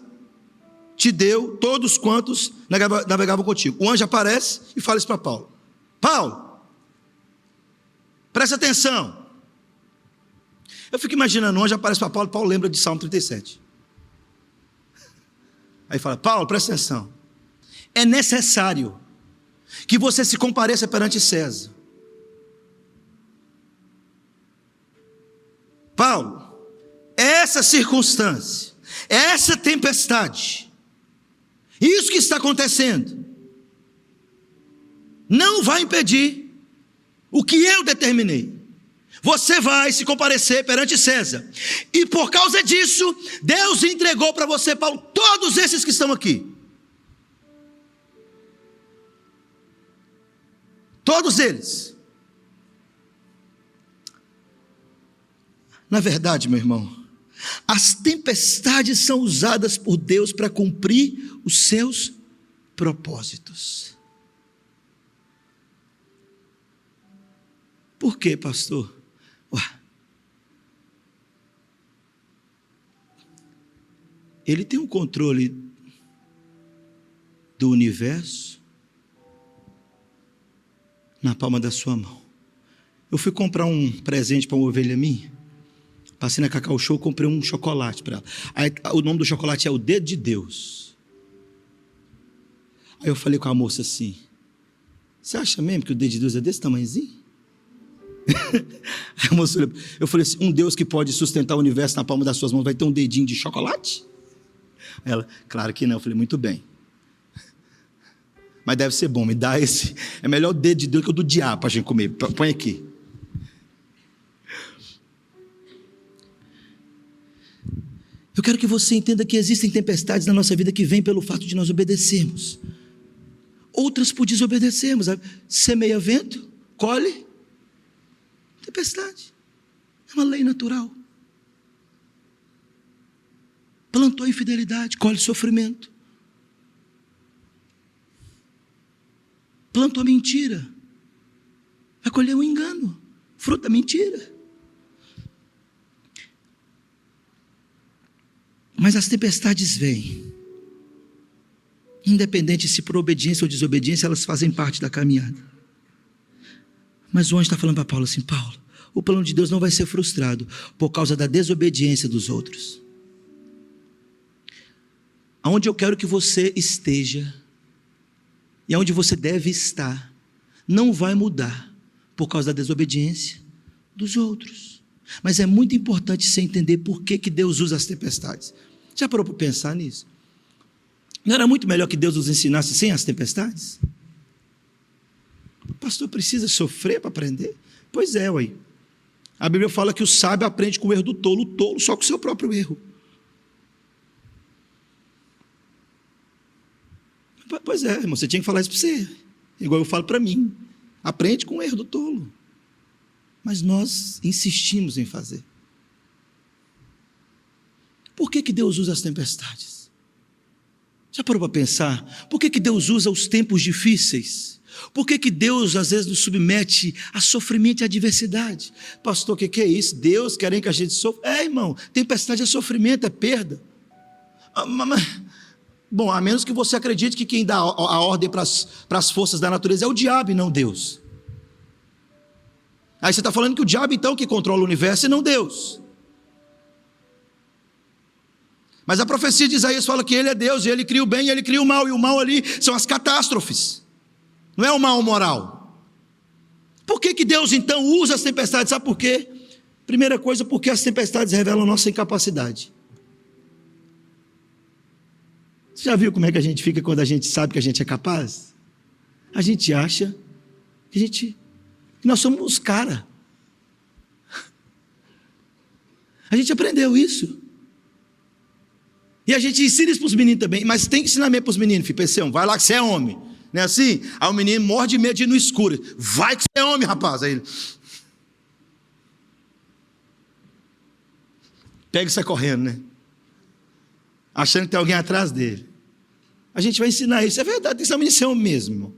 te deu todos quantos navegavam contigo. O anjo aparece e fala isso para Paulo: Paulo, presta atenção. Eu fico imaginando, o anjo aparece para Paulo, Paulo lembra de Salmo 37. Aí fala: Paulo, presta atenção, é necessário que você se compareça perante César. Paulo, essa circunstância, essa tempestade, isso que está acontecendo, não vai impedir o que eu determinei. Você vai se comparecer perante César, e por causa disso, Deus entregou para você, Paulo, todos esses que estão aqui. Todos eles. Na verdade, meu irmão, as tempestades são usadas por Deus para cumprir os seus propósitos. Por quê, pastor? Ele tem um controle do universo na palma da sua mão. Eu fui comprar um presente para uma ovelha minha. Passei na Cacau Show, comprei um chocolate para ela. Aí, o nome do chocolate é o Dedo de Deus. Aí eu falei com a moça assim: você acha mesmo que o dedo de Deus é desse tamanhozinho? Aí a moça olhou, eu falei assim: um Deus que pode sustentar o universo na palma das suas mãos vai ter um dedinho de chocolate? Aí ela: claro que não. Eu falei: muito bem, mas deve ser bom, me dá esse. É melhor o dedo de Deus que o do diabo para a gente comer. Põe aqui. Eu quero que você entenda que existem tempestades na nossa vida que vêm pelo fato de nós obedecermos. Outras por desobedecermos. Semeia vento, colhe tempestade. É uma lei natural. Plantou infidelidade, colhe sofrimento. Plantou mentira, vai colher um engano, fruto da mentira. Mas as tempestades vêm, independente se por obediência ou desobediência, elas fazem parte da caminhada. Mas o anjo está falando para Paulo assim: Paulo, o plano de Deus não vai ser frustrado por causa da desobediência dos outros. Aonde eu quero que você esteja e aonde você deve estar, não vai mudar por causa da desobediência dos outros. Mas é muito importante você entender por que Deus usa as tempestades. Já parou para pensar nisso? Não era muito melhor que Deus nos ensinasse sem as tempestades? O pastor precisa sofrer para aprender? Pois é, ué. A Bíblia fala que o sábio aprende com o erro do tolo, o tolo só com o seu próprio erro. Pois é, irmão, você tinha que falar isso para você, igual eu falo para mim. Aprende com o erro do tolo. Mas nós insistimos em fazer. Por que Deus usa as tempestades? Já parou para pensar? Por que Deus usa os tempos difíceis? Por que Deus às vezes nos submete a sofrimento e adversidade? Pastor, o que é isso? Deus querendo que a gente sofra? Irmão, tempestade é sofrimento, é perda. Bom, a menos que você acredite que quem dá a ordem para as forças da natureza é o diabo e não Deus. Aí você está falando que o diabo então que controla o universo e não Deus. Mas a profecia de Isaías fala que ele é Deus, e ele cria o bem e ele cria o mal, e o mal ali são as catástrofes, não é o mal moral. Por que Deus então usa as tempestades? Sabe por quê? Primeira coisa, porque as tempestades revelam a nossa incapacidade. Você já viu como é que a gente fica quando a gente sabe que a gente é capaz? A gente acha que nós somos os caras. A gente aprendeu isso. E a gente ensina isso para os meninos também, mas tem que ensinar mesmo para os meninos, filho, PC1, vai lá que você é homem. Não é assim? Aí o menino morre de medo de ir no escuro. Vai que você é homem, rapaz. Aí ele pega e sai correndo, né? Achando que tem alguém atrás dele. A gente vai ensinar isso, é verdade, tem que ser um menino ser homem mesmo, irmão.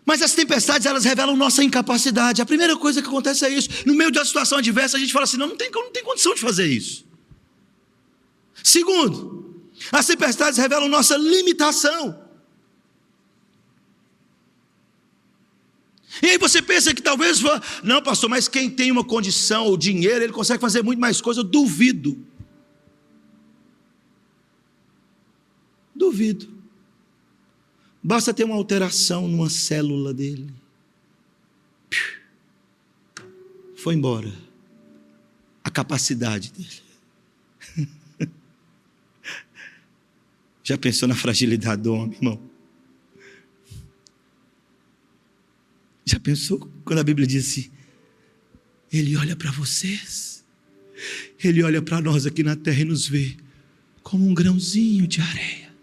Mas as tempestades, elas revelam nossa incapacidade. A primeira coisa que acontece é isso. No meio de uma situação adversa, a gente fala assim, não tem condição de fazer isso. Segundo, as tempestades revelam nossa limitação. E aí você pensa que talvez, não pastor, mas quem tem uma condição ou dinheiro, ele consegue fazer muito mais coisa. Eu duvido. Duvido. Basta ter uma alteração numa célula dele. Foi embora a capacidade dele. Já pensou na fragilidade do homem, irmão? Já pensou quando a Bíblia diz assim, Ele olha para vocês, Ele olha para nós aqui na terra e nos vê como um grãozinho de areia,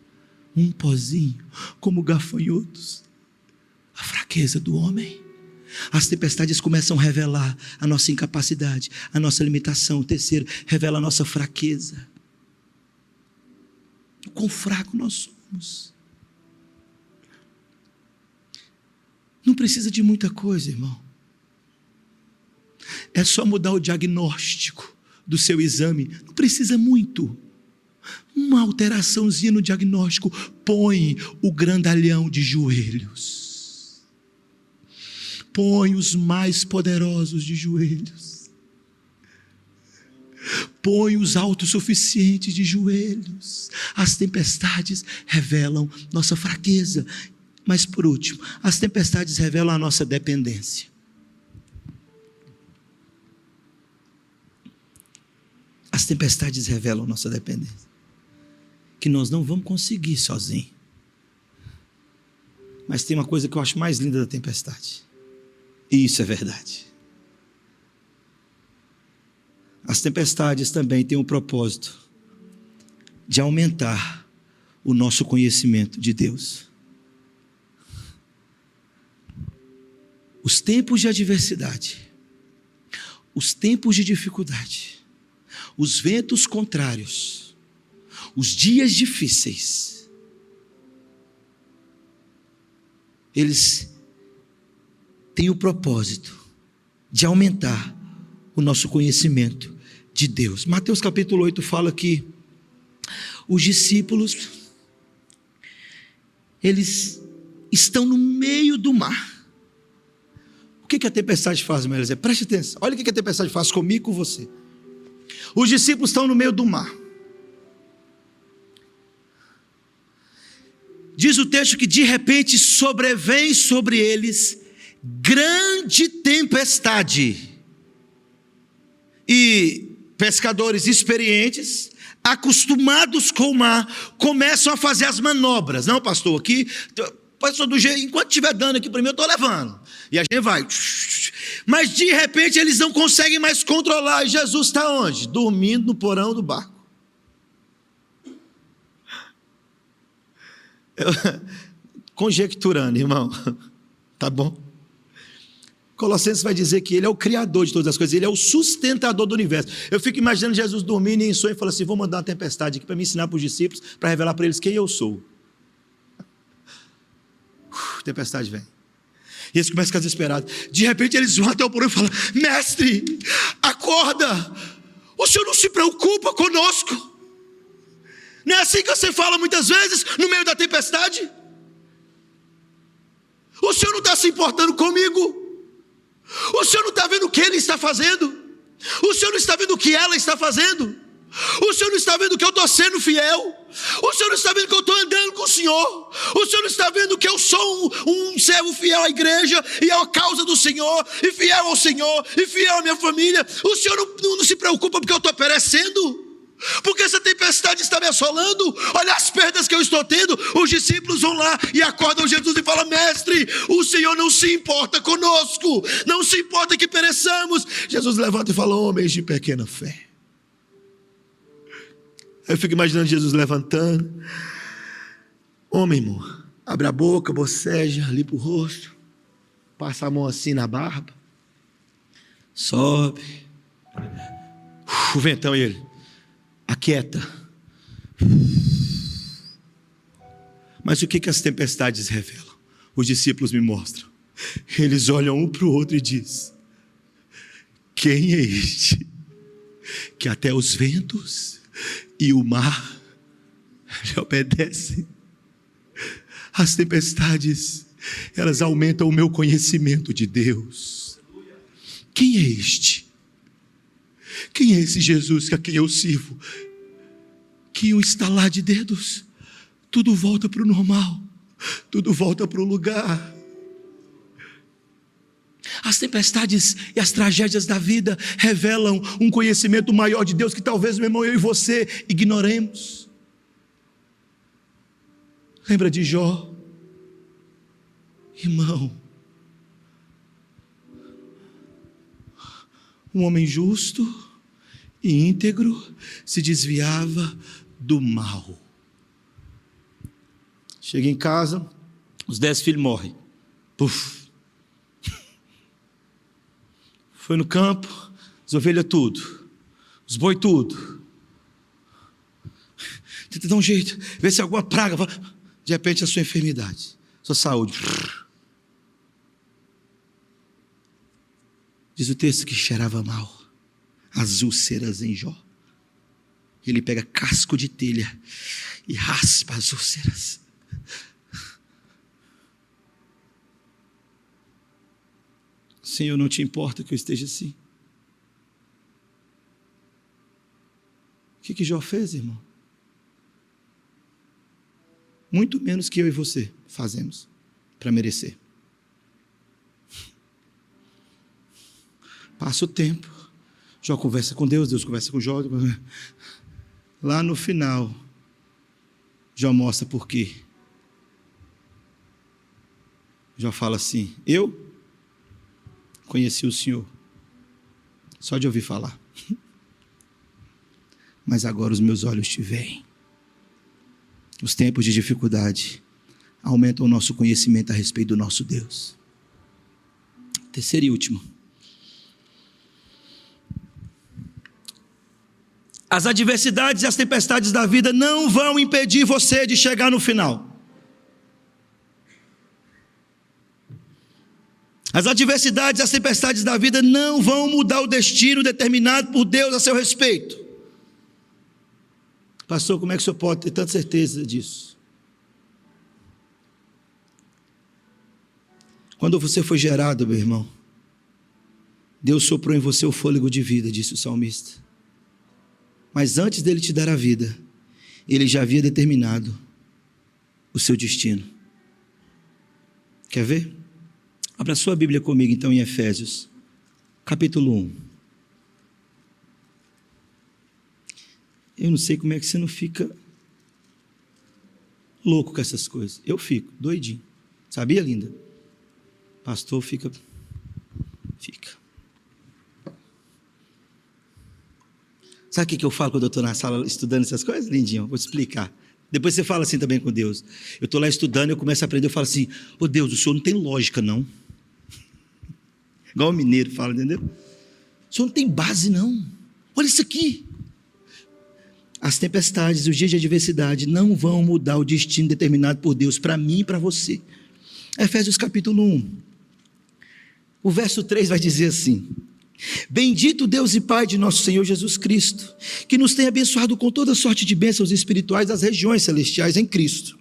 um pozinho, como gafanhotos. A fraqueza do homem. As tempestades começam a revelar a nossa incapacidade, a nossa limitação. O terceiro, revela a nossa fraqueza. O quão fraco nós somos. Não precisa de muita coisa, irmão. É só mudar o diagnóstico do seu exame. Não precisa muito. Uma alteraçãozinha no diagnóstico. Põe o grandalhão de joelhos. Põe os mais poderosos de joelhos. Põe os autossuficientes de joelhos. As tempestades revelam nossa fraqueza. Mas por último, as tempestades revelam a nossa dependência. As tempestades revelam a nossa dependência. Que nós não vamos conseguir sozinhos. Mas tem uma coisa que eu acho mais linda da tempestade. E isso é verdade. As tempestades também têm o propósito de aumentar o nosso conhecimento de Deus. Os tempos de adversidade, os tempos de dificuldade, os ventos contrários, os dias difíceis, eles têm o propósito de aumentar o nosso conhecimento de Deus. Mateus capítulo 8 fala que os discípulos, eles estão no meio do mar. O que a tempestade faz, meu Deus? Preste atenção, olha o que a tempestade faz comigo e com você. Os discípulos estão no meio do mar. Diz o texto que de repente sobrevém sobre eles grande tempestade. E pescadores experientes, acostumados com o mar, começam a fazer as manobras. Não, pastor, aqui, pastor, do jeito, enquanto estiver dando aqui para mim, eu estou levando. E a gente vai. Mas de repente eles não conseguem mais controlar. E Jesus está onde? Dormindo no porão do barco. Conjecturando, irmão. Tá bom? Colossenses vai dizer que Ele é o Criador de todas as coisas. Ele é o sustentador do universo. Eu fico imaginando Jesus dormindo em sonho e falando assim, vou mandar uma tempestade aqui para me ensinar para os discípulos, para revelar para eles quem eu sou. Tempestade vem. E eles começam a ficar desesperados. De repente eles vão até o porão e falam, mestre, acorda, o senhor não se preocupa conosco? Não é assim que você fala muitas vezes no meio da tempestade? O senhor não está se importando comigo? O senhor não está vendo o que ele está fazendo? O senhor não está vendo o que ela está fazendo? O senhor não está vendo que eu estou sendo fiel? O senhor não está vendo que eu estou andando com o senhor? O senhor não está vendo que eu sou um servo fiel à igreja e à causa do Senhor, e fiel ao Senhor, e fiel à minha família? O senhor não se preocupa porque eu estou perecendo? Porque essa tempestade está me assolando, olha as perdas que eu estou tendo. Os discípulos vão lá e acordam Jesus e falam: mestre, o Senhor não se importa conosco, não se importa que pereçamos. Jesus levanta e fala: homens de pequena fé. Eu fico imaginando Jesus levantando: homem, irmão, abre a boca, boceja, limpa o rosto, passa a mão assim na barba, sobe, o ventão, e ele: aquieta. Mas o que as tempestades revelam? Os discípulos me mostram. Eles olham um para o outro e dizem: quem é este que até os ventos e o mar lhe obedecem? As tempestades, elas aumentam o meu conhecimento de Deus. Quem é este? Quem é esse Jesus a quem eu sirvo? Que o estalar de dedos, tudo volta para o normal, tudo volta para o lugar. As tempestades e as tragédias da vida revelam um conhecimento maior de Deus que talvez, meu irmão, eu e você ignoremos. Lembra de Jó? Irmão, um homem justo e íntegro se desviava do mal. Chega em casa, os 10 filhos morrem. Puf. Foi no campo, as ovelhas tudo, os boi tudo. Tenta dar um jeito, ver se alguma praga. De repente a sua enfermidade, sua saúde. Diz o texto que cheirava mal, as úlceras em Jó. Ele pega casco de telha e raspa as úlceras. Senhor, não te importa que eu esteja assim? O que Jó fez, irmão? Muito menos que eu e você fazemos para merecer. Passa o tempo, Jó conversa com Deus, Deus conversa com Jó. Lá no final, Jó mostra por quê. Jó fala assim: eu conheci o Senhor só de ouvir falar, mas agora os meus olhos te veem. Os tempos de dificuldade aumentam o nosso conhecimento a respeito do nosso Deus. Terceiro e último: as adversidades e as tempestades da vida não vão impedir você de chegar no final. As adversidades e as tempestades da vida não vão mudar o destino determinado por Deus a seu respeito. Pastor, como é que o senhor pode ter tanta certeza disso? Quando você foi gerado, meu irmão, Deus soprou em você o fôlego de vida, disse o salmista. Mas antes dele te dar a vida, ele já havia determinado o seu destino. Quer ver? Abra sua Bíblia comigo então em Efésios, capítulo 1. Eu não sei como é que você não fica louco com essas coisas. Eu fico doidinho. Sabia, linda? Pastor fica. Sabe o que eu falo quando eu estou na sala estudando essas coisas, lindinho? Vou te explicar. Depois você fala assim também com Deus. Eu estou lá estudando, eu começo a aprender, eu falo assim: ô Deus, o senhor não tem lógica não. Igual o mineiro fala, entendeu? O senhor não tem base não. Olha isso aqui. As tempestades, os dias de adversidade não vão mudar o destino determinado por Deus para mim e para você. Efésios capítulo 1. O verso 3 vai dizer assim: bendito Deus e Pai de nosso Senhor Jesus Cristo, que nos tem abençoado com toda sorte de bênçãos espirituais das regiões celestiais em Cristo,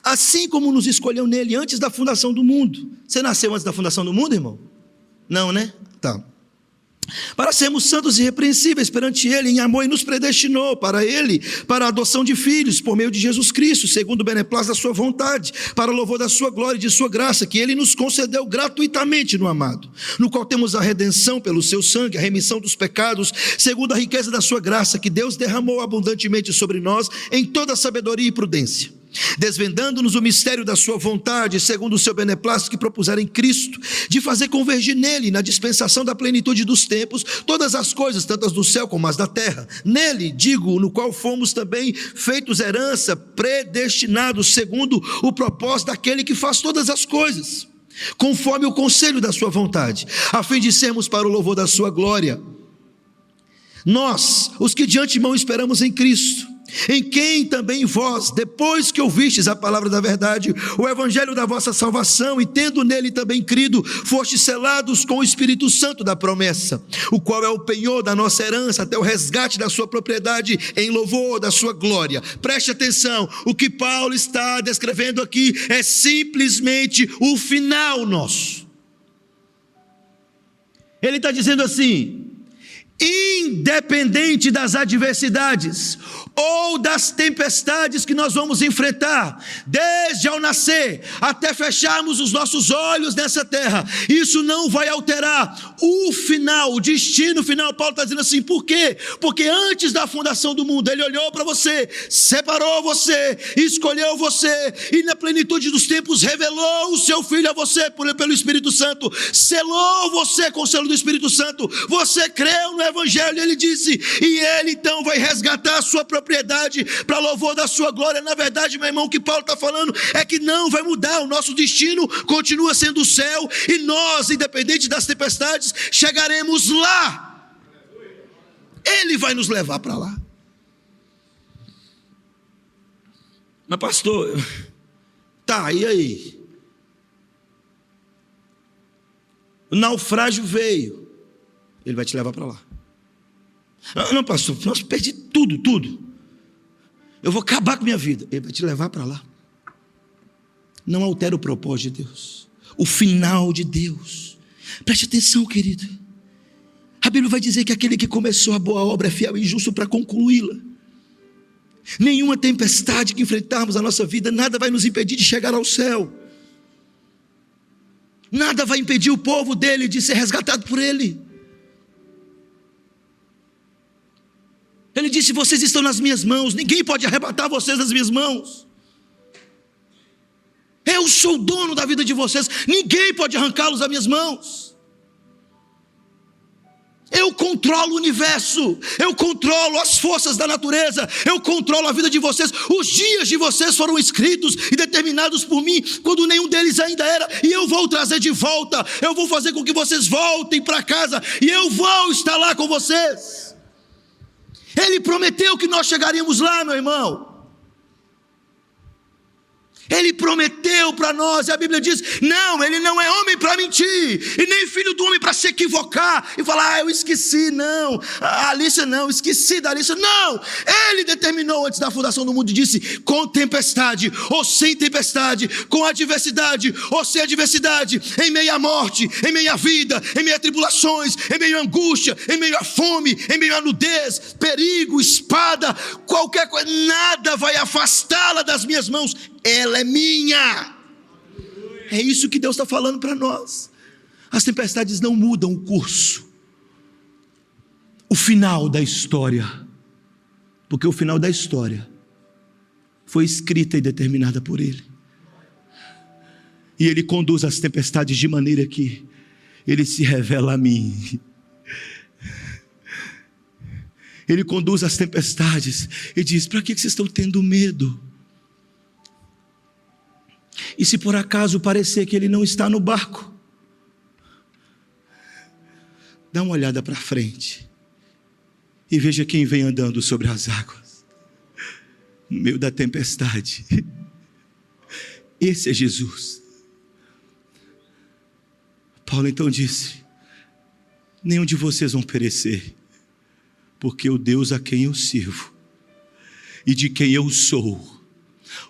assim como nos escolheu nele antes da fundação do mundo. Você nasceu antes da fundação do mundo, irmão? Não, né? Tá. para sermos santos e irrepreensíveis perante Ele em amor, e nos predestinou para Ele, para a adoção de filhos, por meio de Jesus Cristo, segundo o beneplácito da sua vontade, para o louvor da sua glória e de sua graça, que Ele nos concedeu gratuitamente no amado, no qual temos a redenção pelo seu sangue, a remissão dos pecados, segundo a riqueza da sua graça, que Deus derramou abundantemente sobre nós, em toda sabedoria e prudência, desvendando-nos o mistério da sua vontade, segundo o seu beneplácito que propuseram em Cristo, de fazer convergir nele, na dispensação da plenitude dos tempos, todas as coisas, tanto as do céu como as da terra. Nele, digo, no qual fomos também feitos herança, predestinados, segundo o propósito daquele que faz todas as coisas, conforme o conselho da sua vontade, a fim de sermos para o louvor da sua glória. Nós, os que de antemão esperamos em Cristo, em quem também vós, depois que ouvistes a palavra da verdade, o evangelho da vossa salvação, e tendo nele também crido, fostes selados com o Espírito Santo da promessa, o qual é o penhor da nossa herança, até o resgate da sua propriedade, em louvor da sua glória. Preste atenção, o que Paulo está descrevendo aqui é simplesmente o final nosso. Ele está dizendo assim: independente das adversidades ou das tempestades que nós vamos enfrentar, desde ao nascer até fecharmos os nossos olhos nessa terra, isso não vai alterar o final, o destino final. Paulo está dizendo assim, por quê? Porque antes da fundação do mundo, Ele olhou para você, separou você, escolheu você, e na plenitude dos tempos revelou o seu Filho a você pelo Espírito Santo, selou você com o selo do Espírito Santo, você creu no Evangelho, Ele disse, e Ele então vai resgatar a sua propriedade para louvor da sua glória. Na verdade, meu irmão, o que Paulo está falando é que não vai mudar, o nosso destino continua sendo o céu, e nós, independente das tempestades, chegaremos lá. Ele vai nos levar para lá. Mas pastor, tá, e aí? O naufrágio veio, Ele vai te levar para lá. Não, pastor, nós perdi tudo. Eu vou acabar com minha vida. Ele vai te levar para lá. Não altera o propósito de Deus, o final de Deus. Preste atenção, querido. A Bíblia vai dizer que aquele que começou a boa obra é fiel e justo para concluí-la. Nenhuma tempestade que enfrentarmos na nossa vida, nada vai nos impedir de chegar ao céu. Nada vai impedir o povo dele de ser resgatado por Ele. Ele disse, vocês estão nas minhas mãos, ninguém pode arrebatar vocês das minhas mãos. Eu sou o dono da vida de vocês, ninguém pode arrancá-los das minhas mãos. Eu controlo o universo, eu controlo as forças da natureza, eu controlo a vida de vocês. Os dias de vocês foram escritos e determinados por mim, quando nenhum deles ainda era, e eu vou trazer de volta, eu vou fazer com que vocês voltem para casa, e eu vou estar lá com vocês. Ele prometeu que nós chegaríamos lá, meu irmão. Ele prometeu para nós, e a Bíblia diz, não, Ele não é homem para mentir, e nem filho do homem para se equivocar, e falar, eu esqueci, não, a Alicia não, esqueci da Alicia, não, Ele determinou antes da fundação do mundo, e disse, com tempestade, ou sem tempestade, com adversidade, ou sem adversidade, em meio à morte, em meio à vida, em meio a tribulações, em meio à angústia, em meio à fome, em meio à nudez, perigo, espada, qualquer coisa, nada vai afastá-la das minhas mãos. Ela é minha. É isso que Deus está falando para nós. As tempestades não mudam o curso, o final da história, porque o final da história foi escrita e determinada por Ele, e Ele conduz as tempestades de maneira que Ele se revela a mim. Ele conduz as tempestades e diz, para que vocês estão tendo medo? E se por acaso parecer que Ele não está no barco, dá uma olhada para frente e veja quem vem andando sobre as águas, no meio da tempestade. Esse é Jesus. Paulo então disse, nenhum de vocês vão perecer, porque o Deus a quem eu sirvo e de quem eu sou,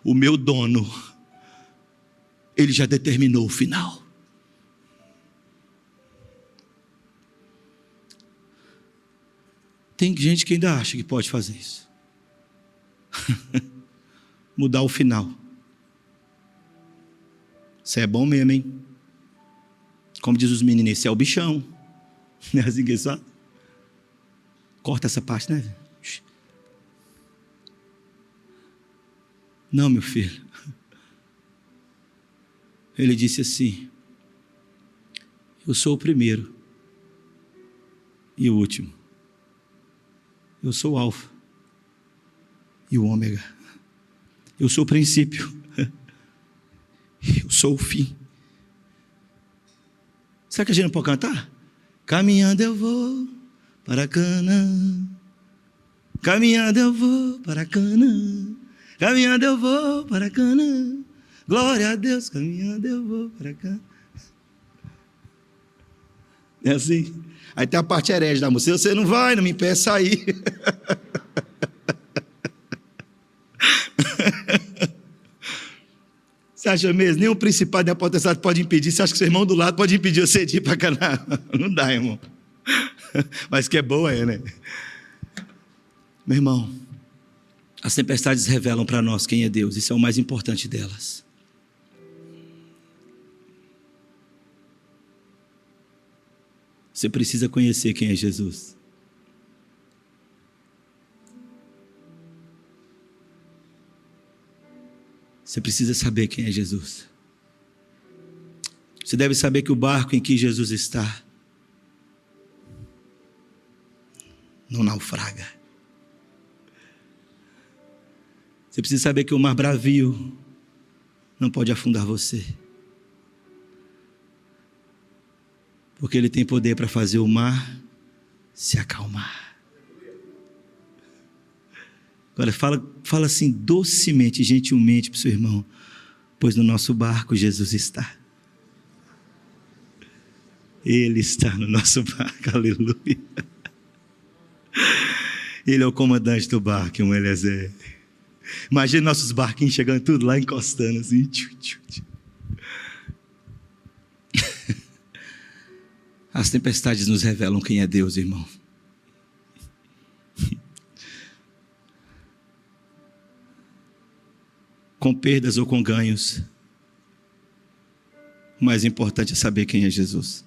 o meu dono, Ele já determinou o final. Tem gente que ainda acha que pode fazer isso. Mudar o final. Você é bom mesmo, hein? Como diz os meninos, você é o bichão. Não é assim que só? Corta essa parte, né? Não, meu filho. Ele disse assim: eu sou o primeiro e o último. Eu sou o alfa e o ômega. Eu sou o princípio. Eu sou o fim. Será que a gente não pode cantar? Caminhando eu vou para Canaã. Caminhando eu vou para Canaã. Caminhando eu vou para Canaã. Glória a Deus, caminhando eu vou para Canaã. É assim? Aí tem a parte herege da música. Você não vai, não me impeça aí. Você acha mesmo? Nem o principado nem a potestade pode impedir. Você acha que seu irmão do lado pode impedir você de ir para Canaã? Não dá, irmão. Mas que é boa, né? Meu irmão, as tempestades revelam para nós quem é Deus. Isso é o mais importante delas. Você precisa conhecer quem é Jesus. Você precisa saber quem é Jesus. Você deve saber que o barco em que Jesus está não naufraga. Você precisa saber que o mar bravio não pode afundar você. Porque ele tem poder para fazer o mar se acalmar. Agora fala assim docemente, gentilmente para o seu irmão: pois no nosso barco Jesus está. Ele está no nosso barco, aleluia. Ele é o comandante do barco, um Eliezer. Imagina nossos barquinhos chegando tudo lá, encostando assim. As tempestades nos revelam quem é Deus, irmão. Com perdas ou com ganhos, o mais importante é saber quem é Jesus.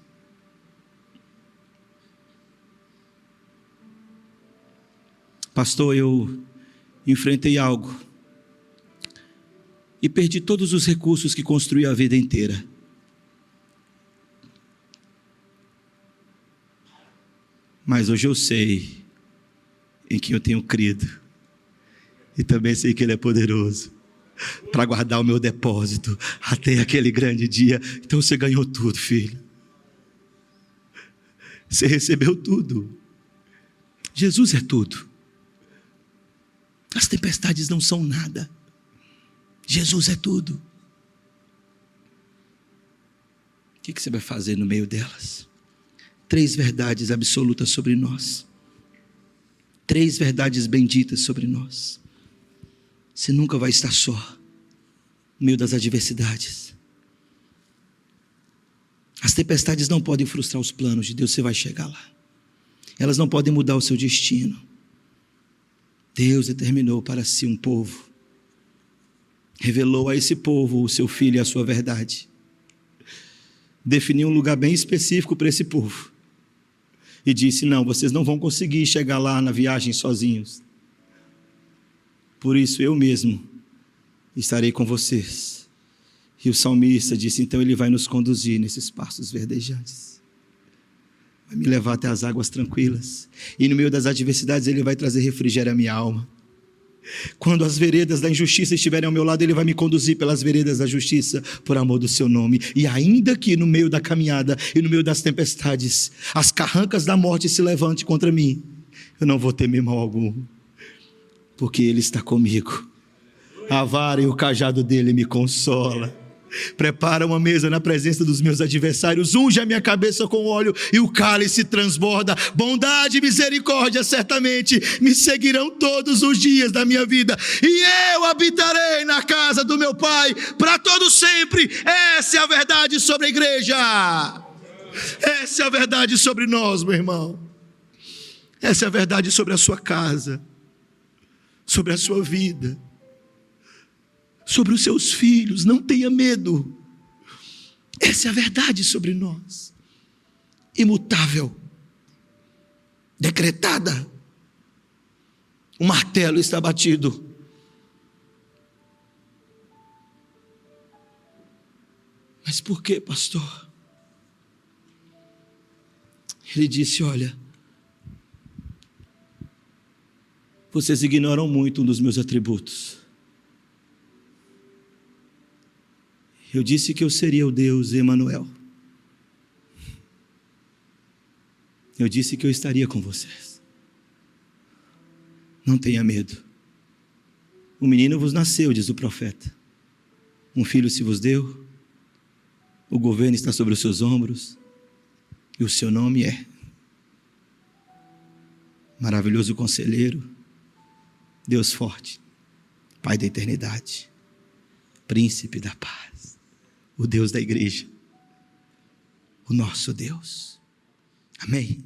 Pastor, eu enfrentei algo e perdi todos os recursos que construí a vida inteira. Mas hoje eu sei em que eu tenho crido e também sei que Ele é poderoso para guardar o meu depósito até aquele grande dia. Então você ganhou tudo, filho. Você recebeu tudo. Jesus é tudo. As tempestades não são nada. Jesus é tudo. O que você vai fazer no meio delas? 3 verdades absolutas sobre nós. 3 verdades benditas sobre nós. Você nunca vai estar só no meio das adversidades. As tempestades não podem frustrar os planos de Deus. Você vai chegar lá. Elas não podem mudar o seu destino. Deus determinou para si um povo. Revelou a esse povo o seu filho e a sua verdade. Definiu um lugar bem específico para esse povo. E disse: não, vocês não vão conseguir chegar lá na viagem sozinhos. Por isso eu mesmo estarei com vocês. E o salmista disse: então Ele vai nos conduzir nesses pastos verdejantes. Vai me levar até as águas tranquilas. E no meio das adversidades Ele vai trazer refrigério à minha alma. Quando as veredas da injustiça estiverem ao meu lado, Ele vai me conduzir pelas veredas da justiça, por amor do seu nome. E ainda que no meio da caminhada e no meio das tempestades, as carrancas da morte se levantem contra mim, eu não vou temer mal algum, porque Ele está comigo. A vara e o cajado dele me consola. Prepara uma mesa na presença dos meus adversários, unge a minha cabeça com óleo e o cálice transborda. Bondade e misericórdia certamente me seguirão todos os dias da minha vida, e eu habitarei na casa do meu Pai para todo sempre. Essa é a verdade sobre a igreja. Essa é a verdade sobre nós, meu irmão. Essa é a verdade sobre a sua casa, sobre a sua vida, sobre os seus filhos. Não tenha medo. Essa é a verdade sobre nós, imutável, decretada. O martelo está batido. Mas por que, pastor? Ele disse: olha, vocês ignoram muito um dos meus atributos. Eu disse que eu seria o Deus Emanuel. Eu disse que eu estaria com vocês. Não tenha medo. Um menino vos nasceu, diz o profeta. Um filho se vos deu. O governo está sobre os seus ombros. E o seu nome é Maravilhoso Conselheiro, Deus Forte, Pai da Eternidade, Príncipe da Paz, o Deus da igreja, o nosso Deus. Amém.